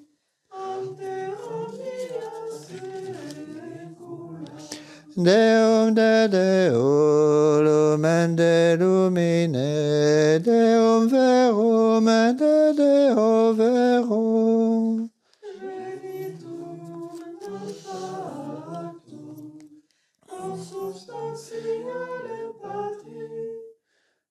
ante omnia saecula, Deum de Deo, lumen de lumine, Deum verum de Deo verum. genitum non factum, consubstantiale Patri,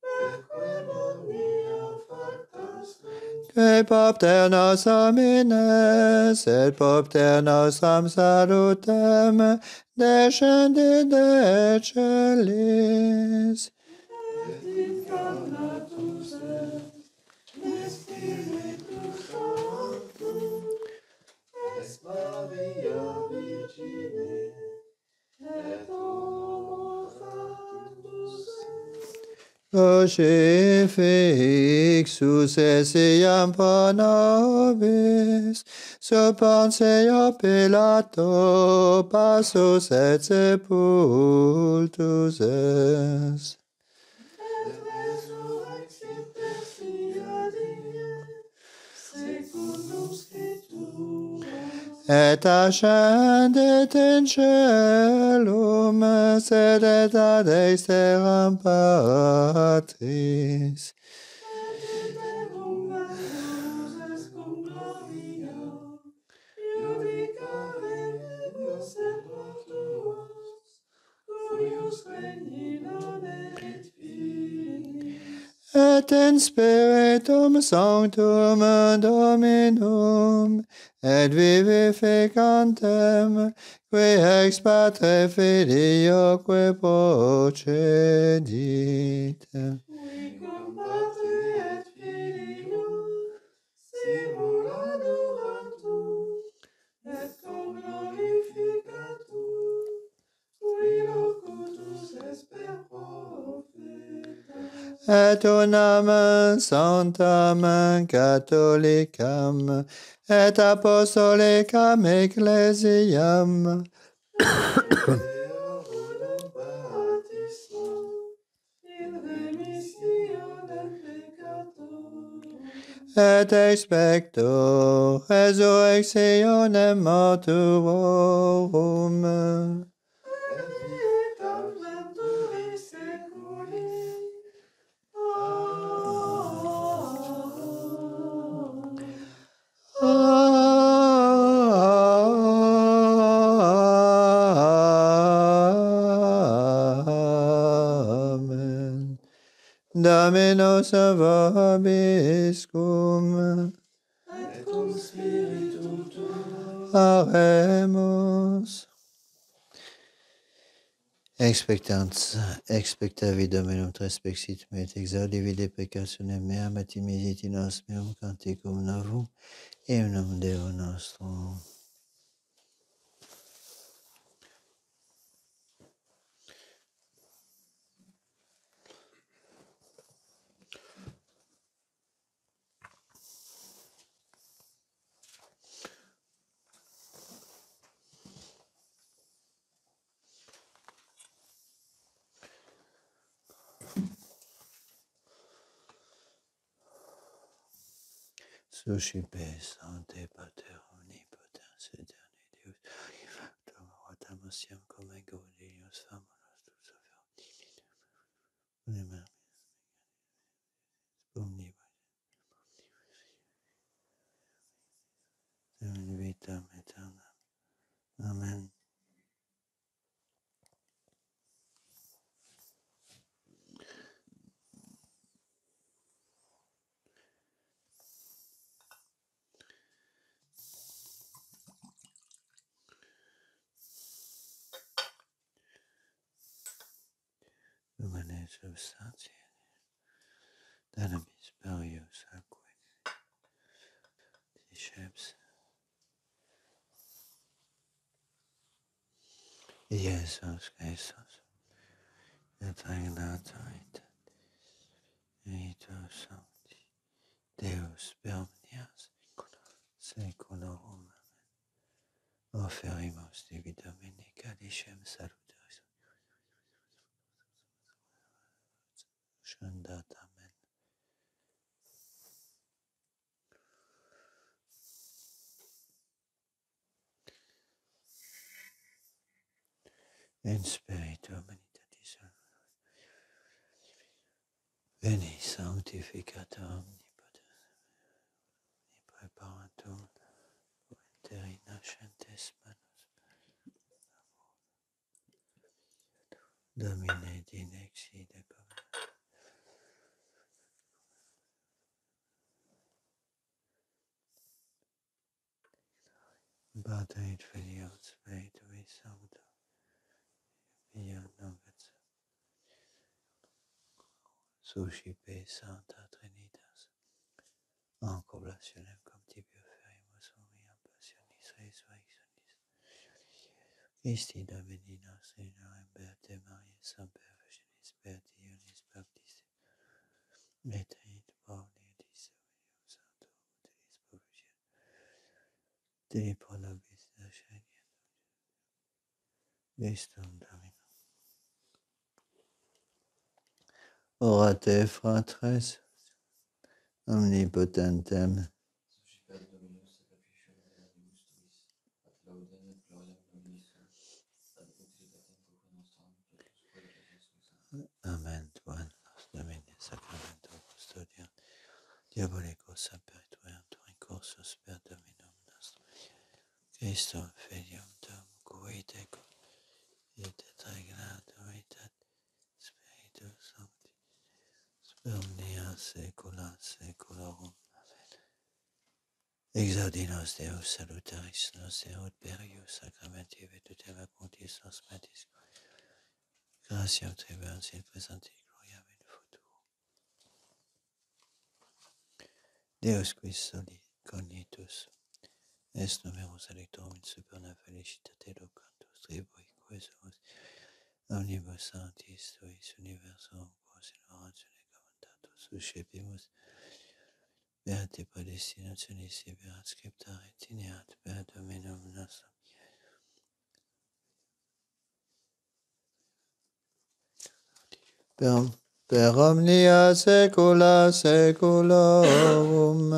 perquem omnia facta sunt. Que propter nos homines, et propter nostram salutem, descendi de celis. Et incarnatus est, Spiritus Sanctus, ex Maria Virgine, et homo factus est. Crucifixus essiam pro nobis, suppanseo Pilato, passus et sepultus est. Et resurrexit tertia die, secundum Scripturas, Et ascendet in caelum, sedet ad exteram Patris. et iterum glorious cum gloria, judicare rebus et mortuos, cuius regni non erit finis. Et in Spiritum Sanctum Dominum, et vivificantem, qui ex Patre Filioque procedite. Qui cum Patri et Filio, simuladoratur, et cum glorificatur, qui locutus es per profetas. Et unam sanctam catholicam et apostolicam ecclesiam Deorum baptismo, in remissionem peccatorum, et expecto resurrectionem mortuorum et vitam venturis seculi. Amen. Amen. Dominus vobiscum. Et cum spiritu tuo. Oremus. Expectavi Dominum trespexit me et exaudi vide peccationem meam et immisiti nos meum canticum novum hymnum Deo nostrum. Suscipe Sancte Pater omnipotens aeterni Deus, Dominus siam cum ego Deus famonos tu soverum. Vitam aeternam. Amen. Humane substantia danabis parius aquae disceps Iesus Christus et regnator et sancti Deus per omnias saeculorum. Offerimus Divi Dominica dicem salutis. Shandat Amen. In spiritu humanitatis veni sanctificator omnipotens preparatum interi nascentes manus Domine dinexi de Pater et Filio et Spiritui Sancto via nobis suscipe Sancta Trinitas en coblationem contibio ferimus omniam passionis resurrectionis Christi Domini nostri in Beate Maria Semper Virginis Beati Ioannis Baptiste et Pauli et Isabel Santo Utilis Provision Dei pro nobis nasceniet Christum Domino. Orate fratres omnipotentem Suscipeat Dominus sacrificium animus tuis, ad laudem et gloriam nominis suum, ad utilitatem populi nostram, totus quae Jesus Christus. Amen. Tuan nos Domine sacramento custodia diabolico saperituem incursus per Dominum nostrum Christum Filium Tuum cui tecum et regnator et Spiritus Sancti per omnia saecula saeculorum. Amen. Exaudinos Deus salutaris nos eot perius sacramenti vetutema contis nos metis. Gratiam tribuans in presenti gloriam in futuro. Deus quis soli cognitus est numerus electorum in superna felicitate locantus tribui quesumus omnibus sanctis tuis universum quos in oratione commentatus suscepimus beati predestinationis beat scriptare tineat beat dominum nostrum per omnia saecula saeculorum.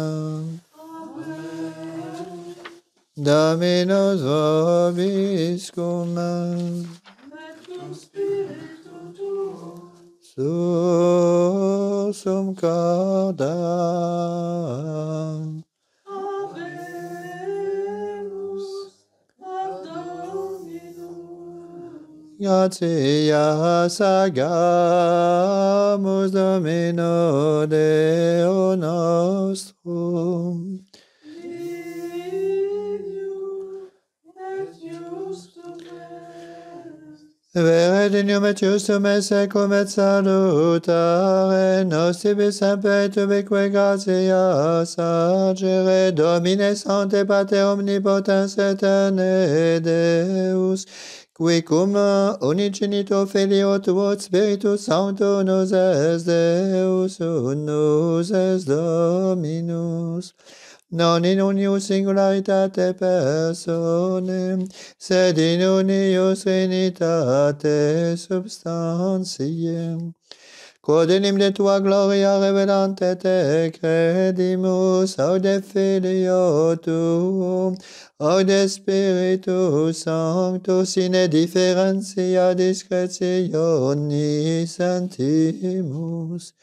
Dominus vobiscum. Et cum spiritu tuo. Sursum corda. Habemus ad Dominum. Gratias agamus Domino Deo nostrum. Dignum et justum est. Vere dignum et justum est secum et salutare nos tibi semper tubique gratias agere Domine Sancte Pater omnipotens eterne Deus qui cum unigenito Filio tuo Spiritus Sancto nos est Deus unus est Dominus non in unius singularitate personae, sed in unius trinitate substantiae. Quod enim de tua gloria revelante te credimus, aude Filio tuum, aude Spiritus Sanctus, sine differentia discretionis sentimus.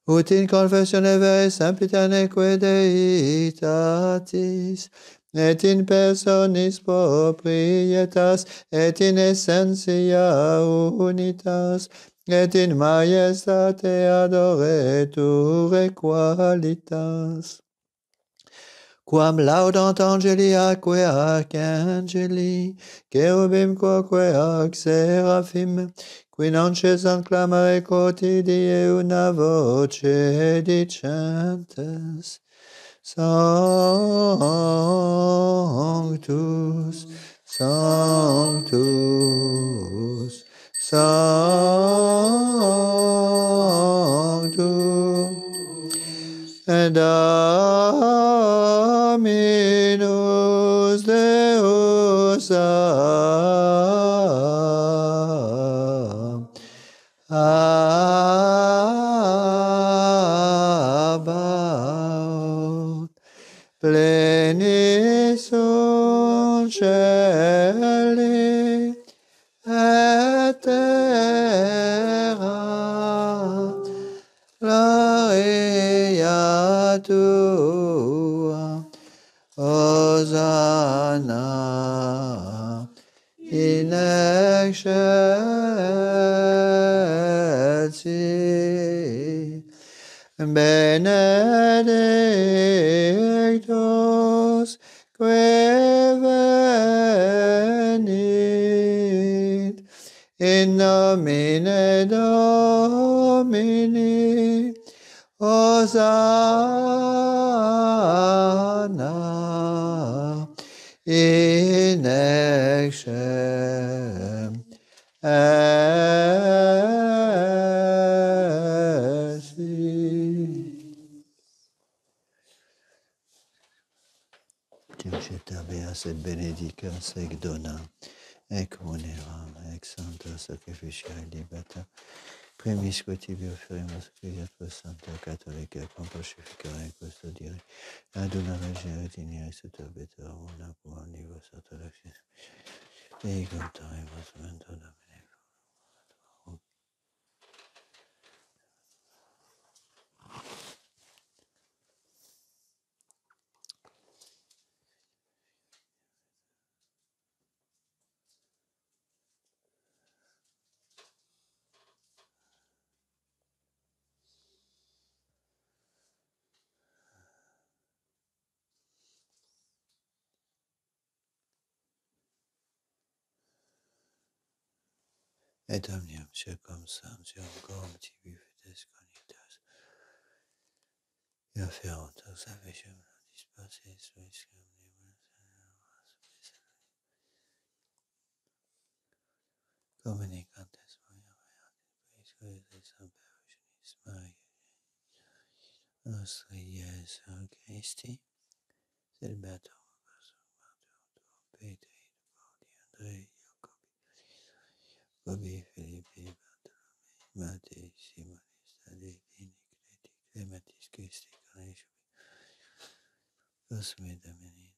Ut in confessione vere sempiterne deitatis, et in personis proprietas, et in essentia unitas, et in majestate adoreture qualitas. Quam laudant angeliaque arcangeli, cherubim quoque arc seraphim, qui non cessant clamare quotidie una voce dicentes, Sanctus, Sanctus, Sanctus, Dominus Deus Sabaoth, plenis sunt celi et terra, gloria tua, Hosanna in excelsis, benedictus qui venit in nomine Domini, Hosanna in excelsis. Deus et habeas et benedicas ec dona, ec muneram, ec sancta sacrificia liberta, premisque tibi offerimus Christus Sancta Catholica, compacificare custodire, adunare genitini sut orbiter una cum omnibus orthodoxis, Dei contaremus mento Domini. et omnium circumstantium cum tibi fides cognitas, et afferentur salvation disposis riscum libros communicantes Sam Persianis Maria Nostri Jesu Christi Silberto Petri Andrei Jacobi Filippi Bartolomei Mattei Simonis Tadei Creti Clematis Christi Canesio Cosme Domini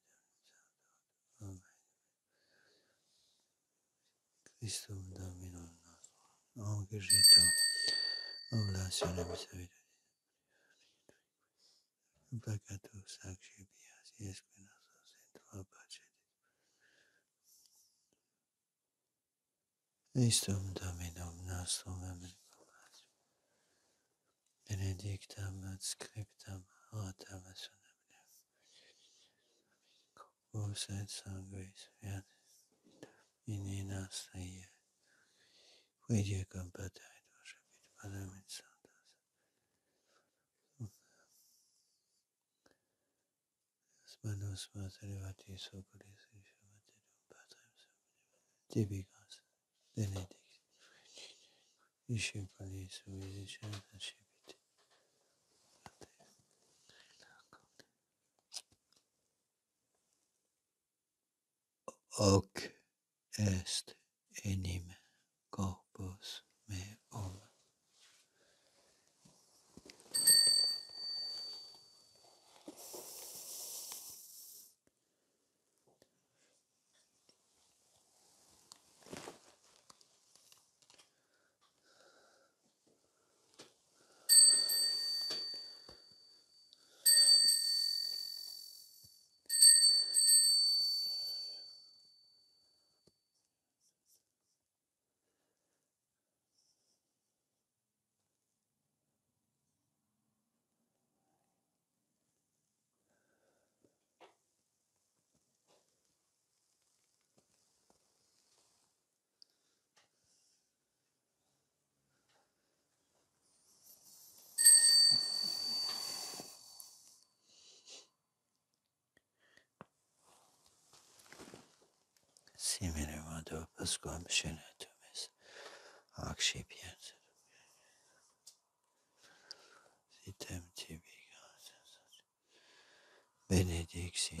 Christum Dominum nostrum Angejeto Oblazione Misericorde Peccatus accipias iesque nostros in tua pace Istum Dominum nostrum Americum benedictam ad scriptam hortam sonamnem vos et sanguis fiat in nostri quid compateret vos Panem Sanctus manus materivatis oculis materium patrem tibi gras benedict discipulis vidices accipit hoc est enim corpus meum. Simile modo Pasquam scenetum est accipiens sitem tibi gratias benedicti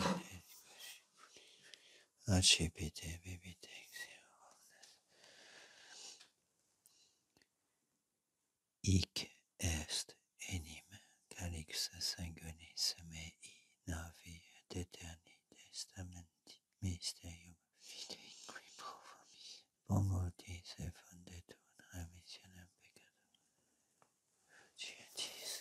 accipite bibite hic est enim calix sanguinis mei navi et aeterni testamenti mysterium fidei qui pro mortis et fondetur remissionem peccatum Gentiis.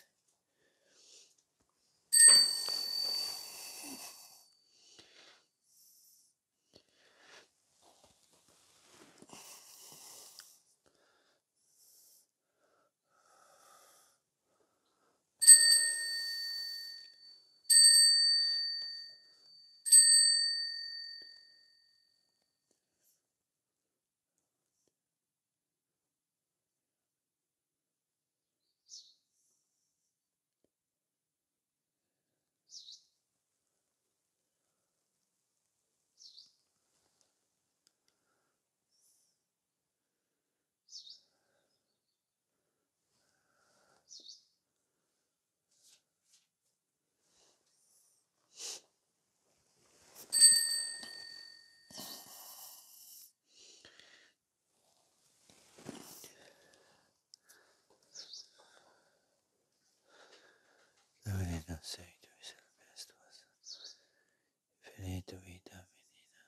Domine nos servituis salves tuas, finito vita menina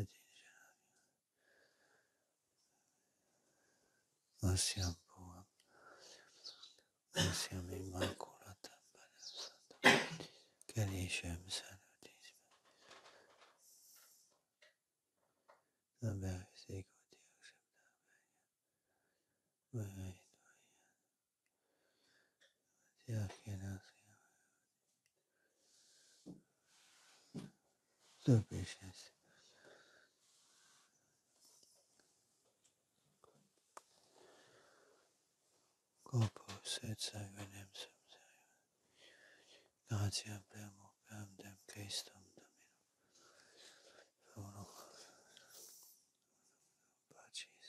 et osiam puam, osiam immaculatam Panem Calicem salutis, aberis equoti acceptabile, diacenas duplices, Opus et sanguinem gratia pleno dem Christum Dominum pacis.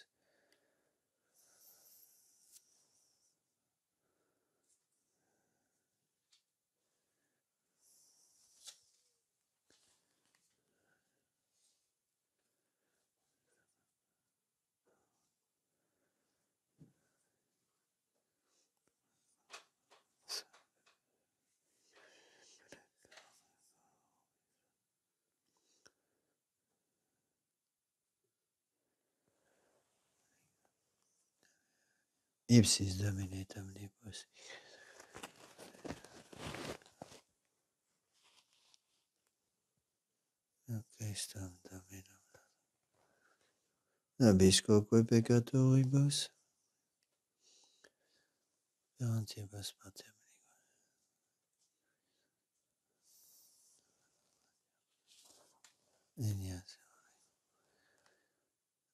Ipsis Domini omnibus. Christum Dominum. Nabiscoque peccatoribus. Antibus patem. Ignace.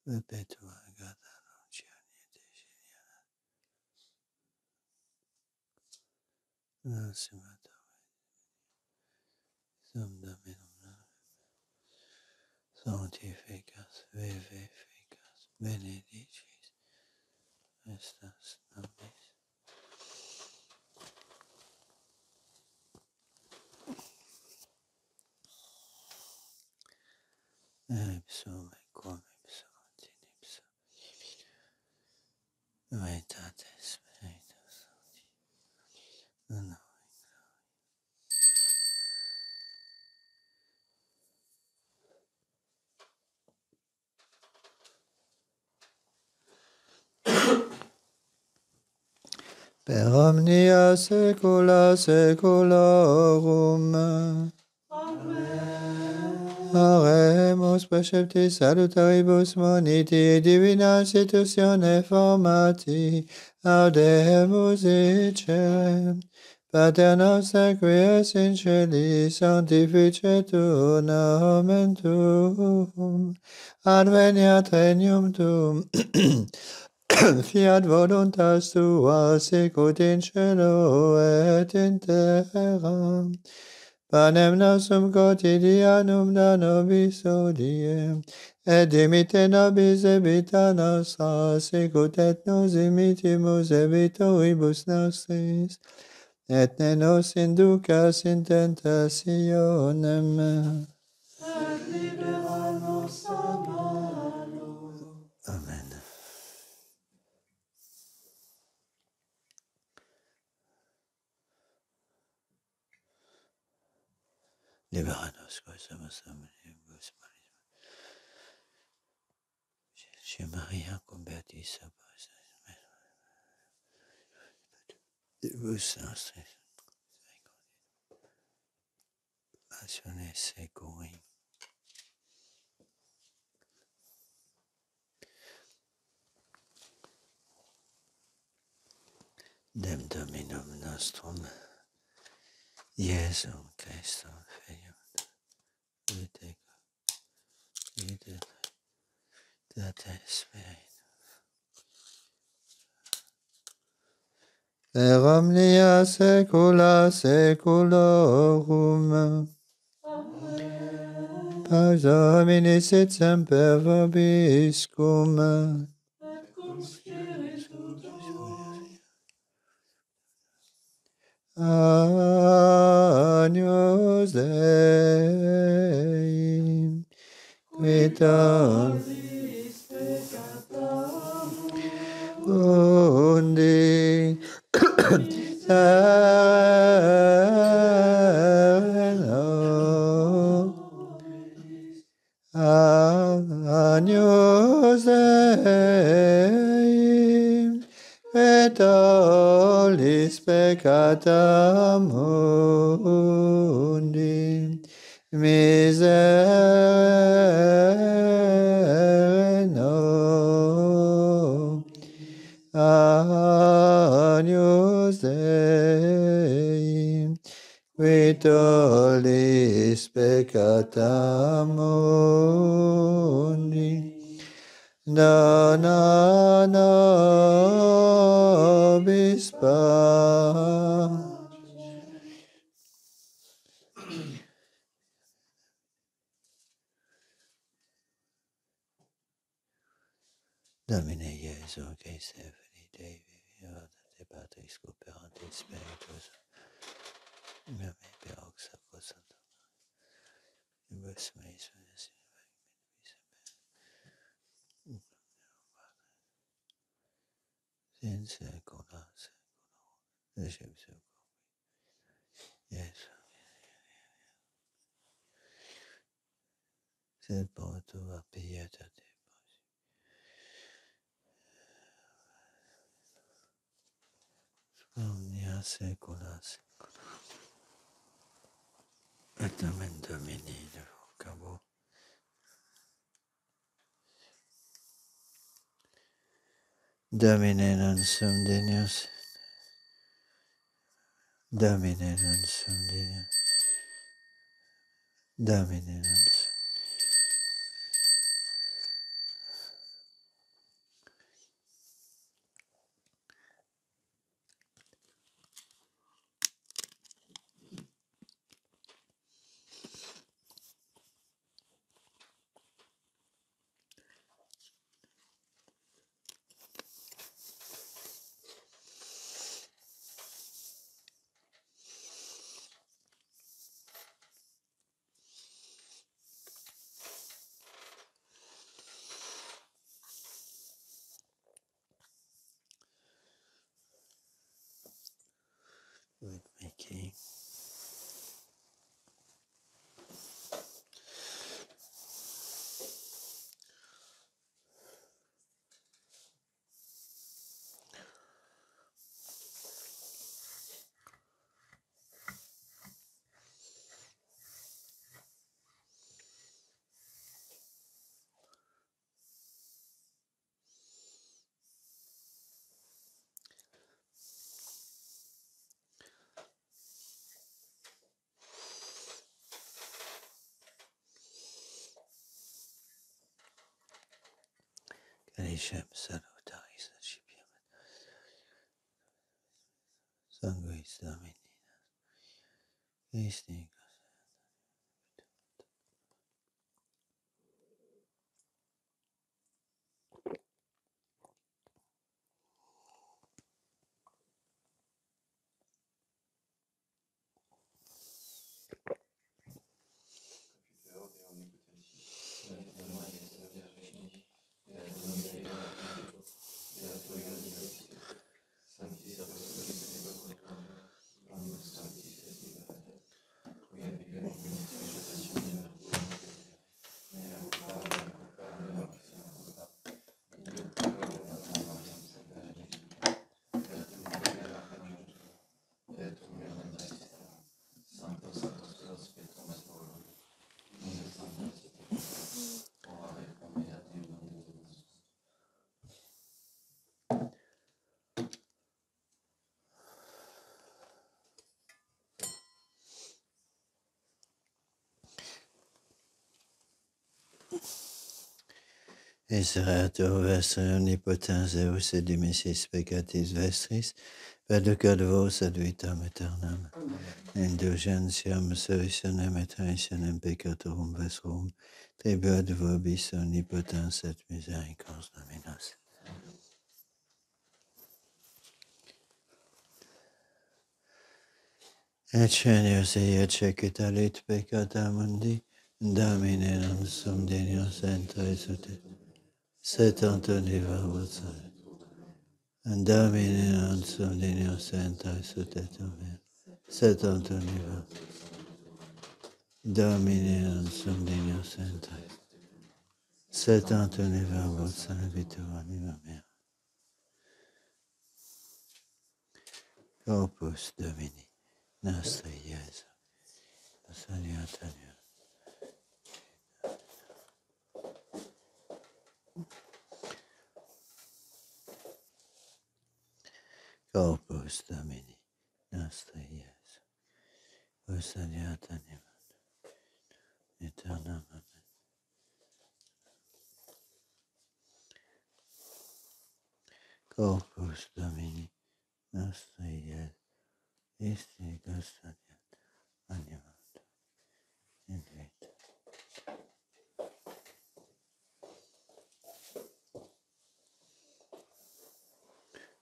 Perpetua gata nociani degenia. Nasimato. Sum Dominum. Sanctificas, vivificas, benedicis. Estas nobis. Ipsum et quam ipsum in ipsum. Veritatis spiritus sancti. No. Per omnia saecula saeculorum. Oremus preceptis salutaribus moniti divina institutione formati audemus icere. Pater noster qui es in celis, sanctificetur nomen tuum, adveniat regnum tuum, fiat voluntas tua sicut in cielo et in terra. Panem nostrum quotidianum da nobis hodie, et dimitte nobis debita nostra, sicut et nos imitimus debitoribus nostris, et ne nos inducas in tentationem, et libera nos a malo. Amen. Libera nos quaesamus omnibus malis. Jésus Maria convertis a paz. Divus nostris. Passiones secui. Dem Dominum nostrum, Iesum Christum Fium, Vidico, Date Spiritus. Per omnia saecula saeculorum. Amen. Pax Domini sit semper vobiscum. Et cum spiritu tuo. Agnus Dei, qui Vitalis peccata mundi Agnus Dei, Vitalis peccata mundi, miserere nobis. Agnus Dei, qui tollis peccata mundi, dona nobis pacem. Domine Iesu, que Stephanie David, Yoda de Patris Cooperantis Spiritus, Mame Beoxa Posata, Ibus Meis Venesis, Sin Secula, Secula, Yes, sed porto a pieta de omnia secula secula. Et amen Domini de vocabo. Domine non sum Deus, Domine non sum Deus, Domine non sum. With my king. Calicem salutaris accipiamet. Sanguis Domini. Christi. Israeto vestre omnipotens Deus et dimissis peccatis vestris, perducat vos ad vitam aeternam. Indulgentiam servitionem et traitionem peccatorum vestrum, tribuat vobis omnipotens et misericordias Dominus. Et genius ecce citalit peccata mundi, Domine non sum Deus entris ut set antoniva vosare. Domine non sum Deus entris ut et omen. Set antoniva. Domine non sum Deus entris. Set antoniva vosare vitu anima mea. Corpus Domini, nostri Iesu, salutania. Corpus Domini, nostri Iesu, salutania. Aeternam. Amen. Corpus Domini, nostra Ies, Christi custodiat, animatum in vita.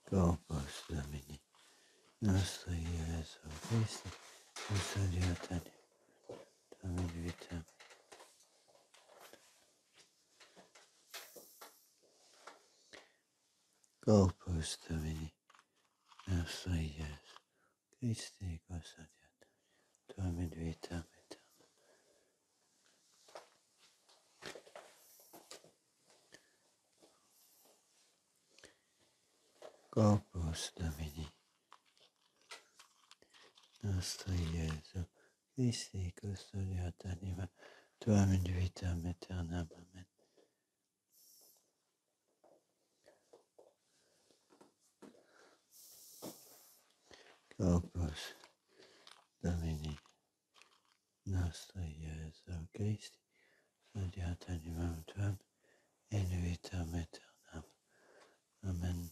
Corpus Domini, nostra Ies, Christi custodiat, animatum in vita. Corpus Domini, nostra Ies, Christi custodiat, tuam in vitam aeterna. Corpus Domini, nostra Iesu, Christi custodiat anima tuam in vitam aeternam. Amen. Corpus Domini, nostra Iesu, Christi custodiat animam tuam in vitam aeternam. Amen.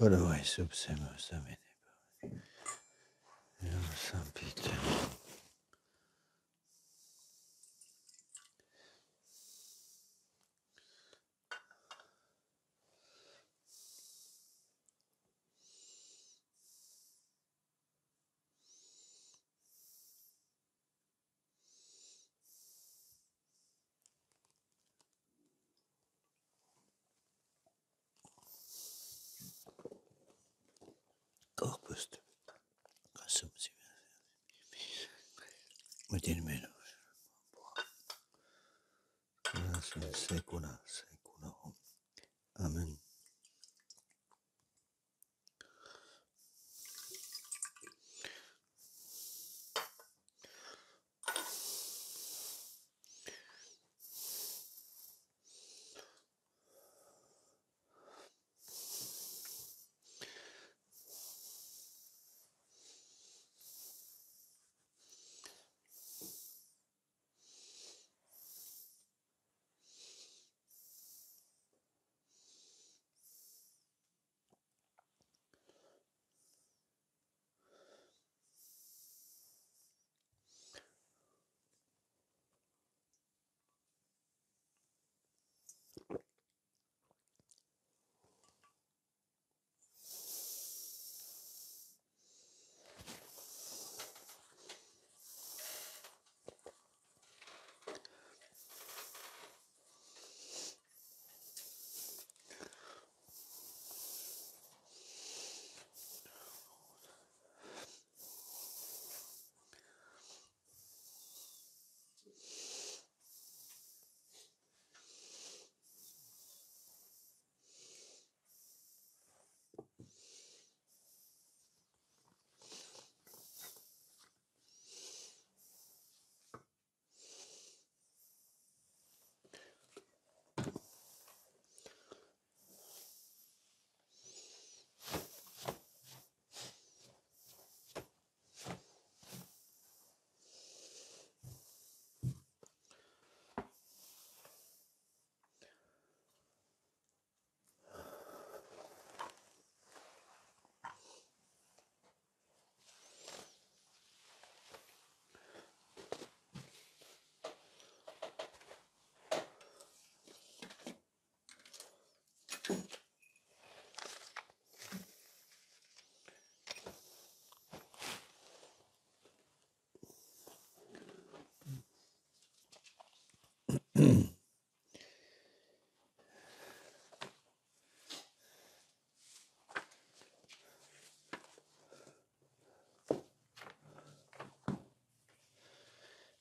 Codovai subsemus Domini, Sancte. Corpus Domini, consumption. Within me, secula seculorum. Amen.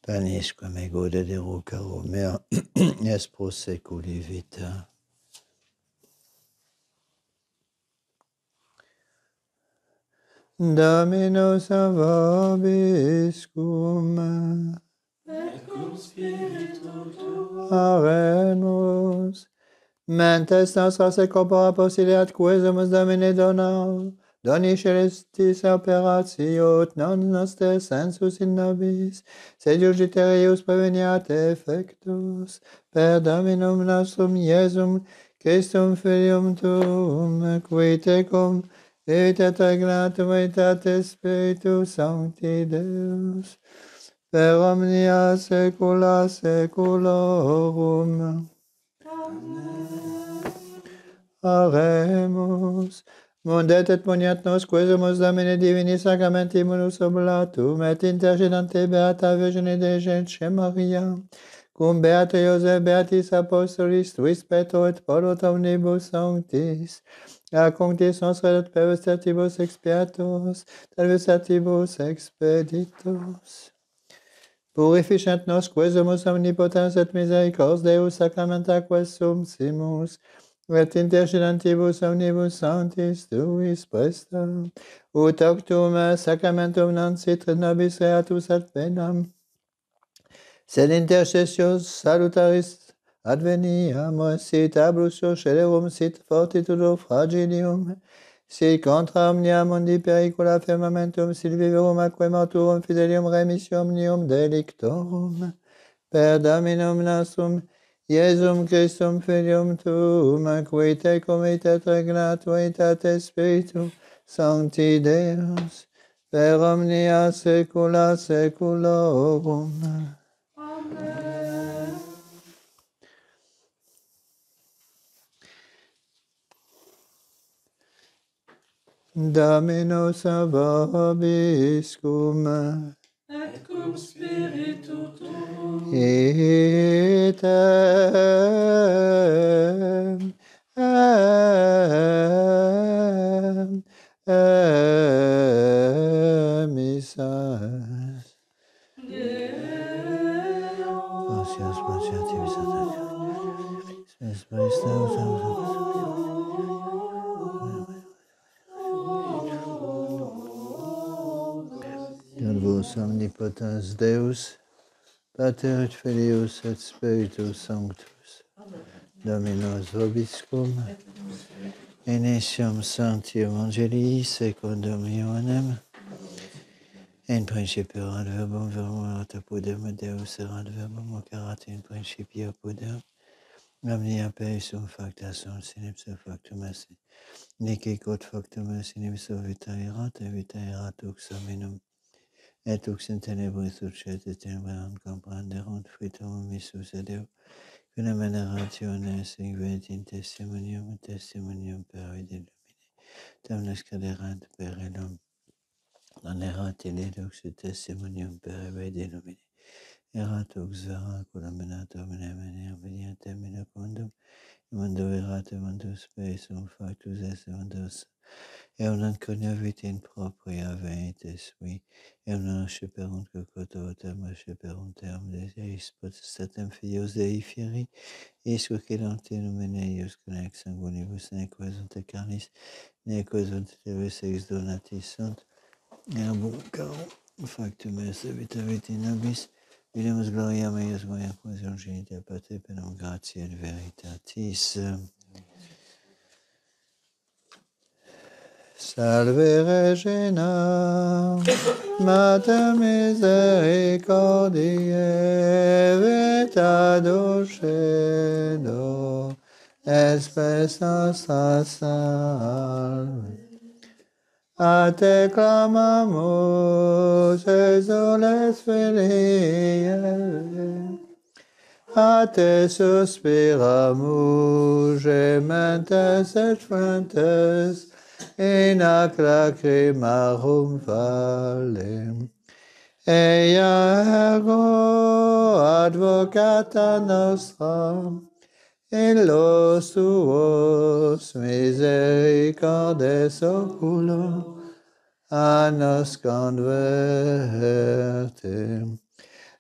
Panisque me gode de rucaro mea es pro seculi vita. Dominus vobiscum. Et cum spiritu tuo. Habemus. Mentes nostras et corpora posiliat quesumus Domine dona. Doni celestis operatio non noster sensus in nobis, sed urgiterius preveniat effectus, per Dominum nostrum Iesum Christum Filium Tuum, qui tecum vivit regnatum aetate Spiritus Sancti Deus, per omnia saecula saeculorum. Oremus. Mundet et poniat nos quesumus Domine divini sacramentimunus oblatum et intercedante Beata Virgine de Gence Maria, cum Beato Iosef Beatis Apostolis tuis Petro et Paulo omnibus sanctis, a conctis nostra et perverstatibus expiatos, perverstatibus expeditos. Purificant nos quesumus omnipotens et misericords Deus sacramenta quesumsimus, et intercedantibus omnibus sanctis tuis presta, ut octum sacramentum non sit nobis reatus ad penam, sed intercessios salutaris adveniam, sit ablusio celerum, sit fortitudo fragilium, sit contra omnia mundi pericula firmamentum, sit viverum atque morturum fidelium remission omnium delictorum, per Dominum nostrum Iesum Christum Filium Tuum, qui tecum et regnat aetate Spiritu Sancti Deus, per omnia saecula saeculorum. Amen. Dominus vobiscum. Et cum spiritu tuo. Item emisas. Deo. Gracias, gracias, vos omnipotens Deus, Pater et Filius et Spiritus Sanctus, Dominus vobiscum, initium sanctium Angelii secundum Ioannem, in principio erat verbum, verbum erat apudem, Deus erat verbum, hoc erat in principio apudem, omnia persum facta sunt sine ipso factum est, nihil quod factum est in ipso vita erat, et vita erat ux hominum, et ux in tenebris succet et tenebrae comprenderunt fruitum missus et Deo, phenomena rationes invet in testimonium per vide lumine, damnes caderant per elum, non erat in edux testimonium per vide lumine, erat ux vera colaminat hominem in veniat termina condum, mundo erat mundus spesum factus est mundus, non connevit in propria veritas sui, non sceperunt cocototem, sceperunt eam deis potestatem filios Dei fieri, isque celante numine eius connex sanguinibus, neque sunt carnis, neque sunt tevis ex donatis sunt, eabum carum factum est vita viti nobis, videmus gloriam eius Maria quasi unigenitia Patri per gratia et veritatis. Salve Regina, Mater misericordiae, vita dulcedo, espes nostra salve. A te clamamus, exules Filii, a te suspiramus, gementes et fuentes, in ac lacrimarum valem. Ea ergo advocata nostra, in los tuos misericordes oculo, a nos converte.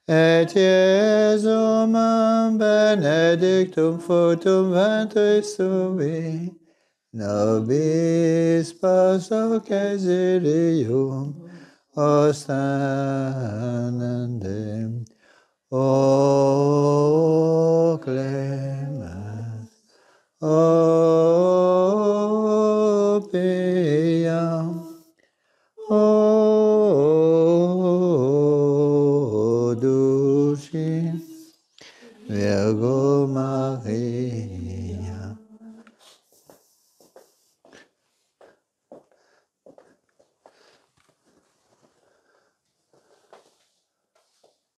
Et Iesum benedictum fructum ventris tui, nobis post exilium ostendem. O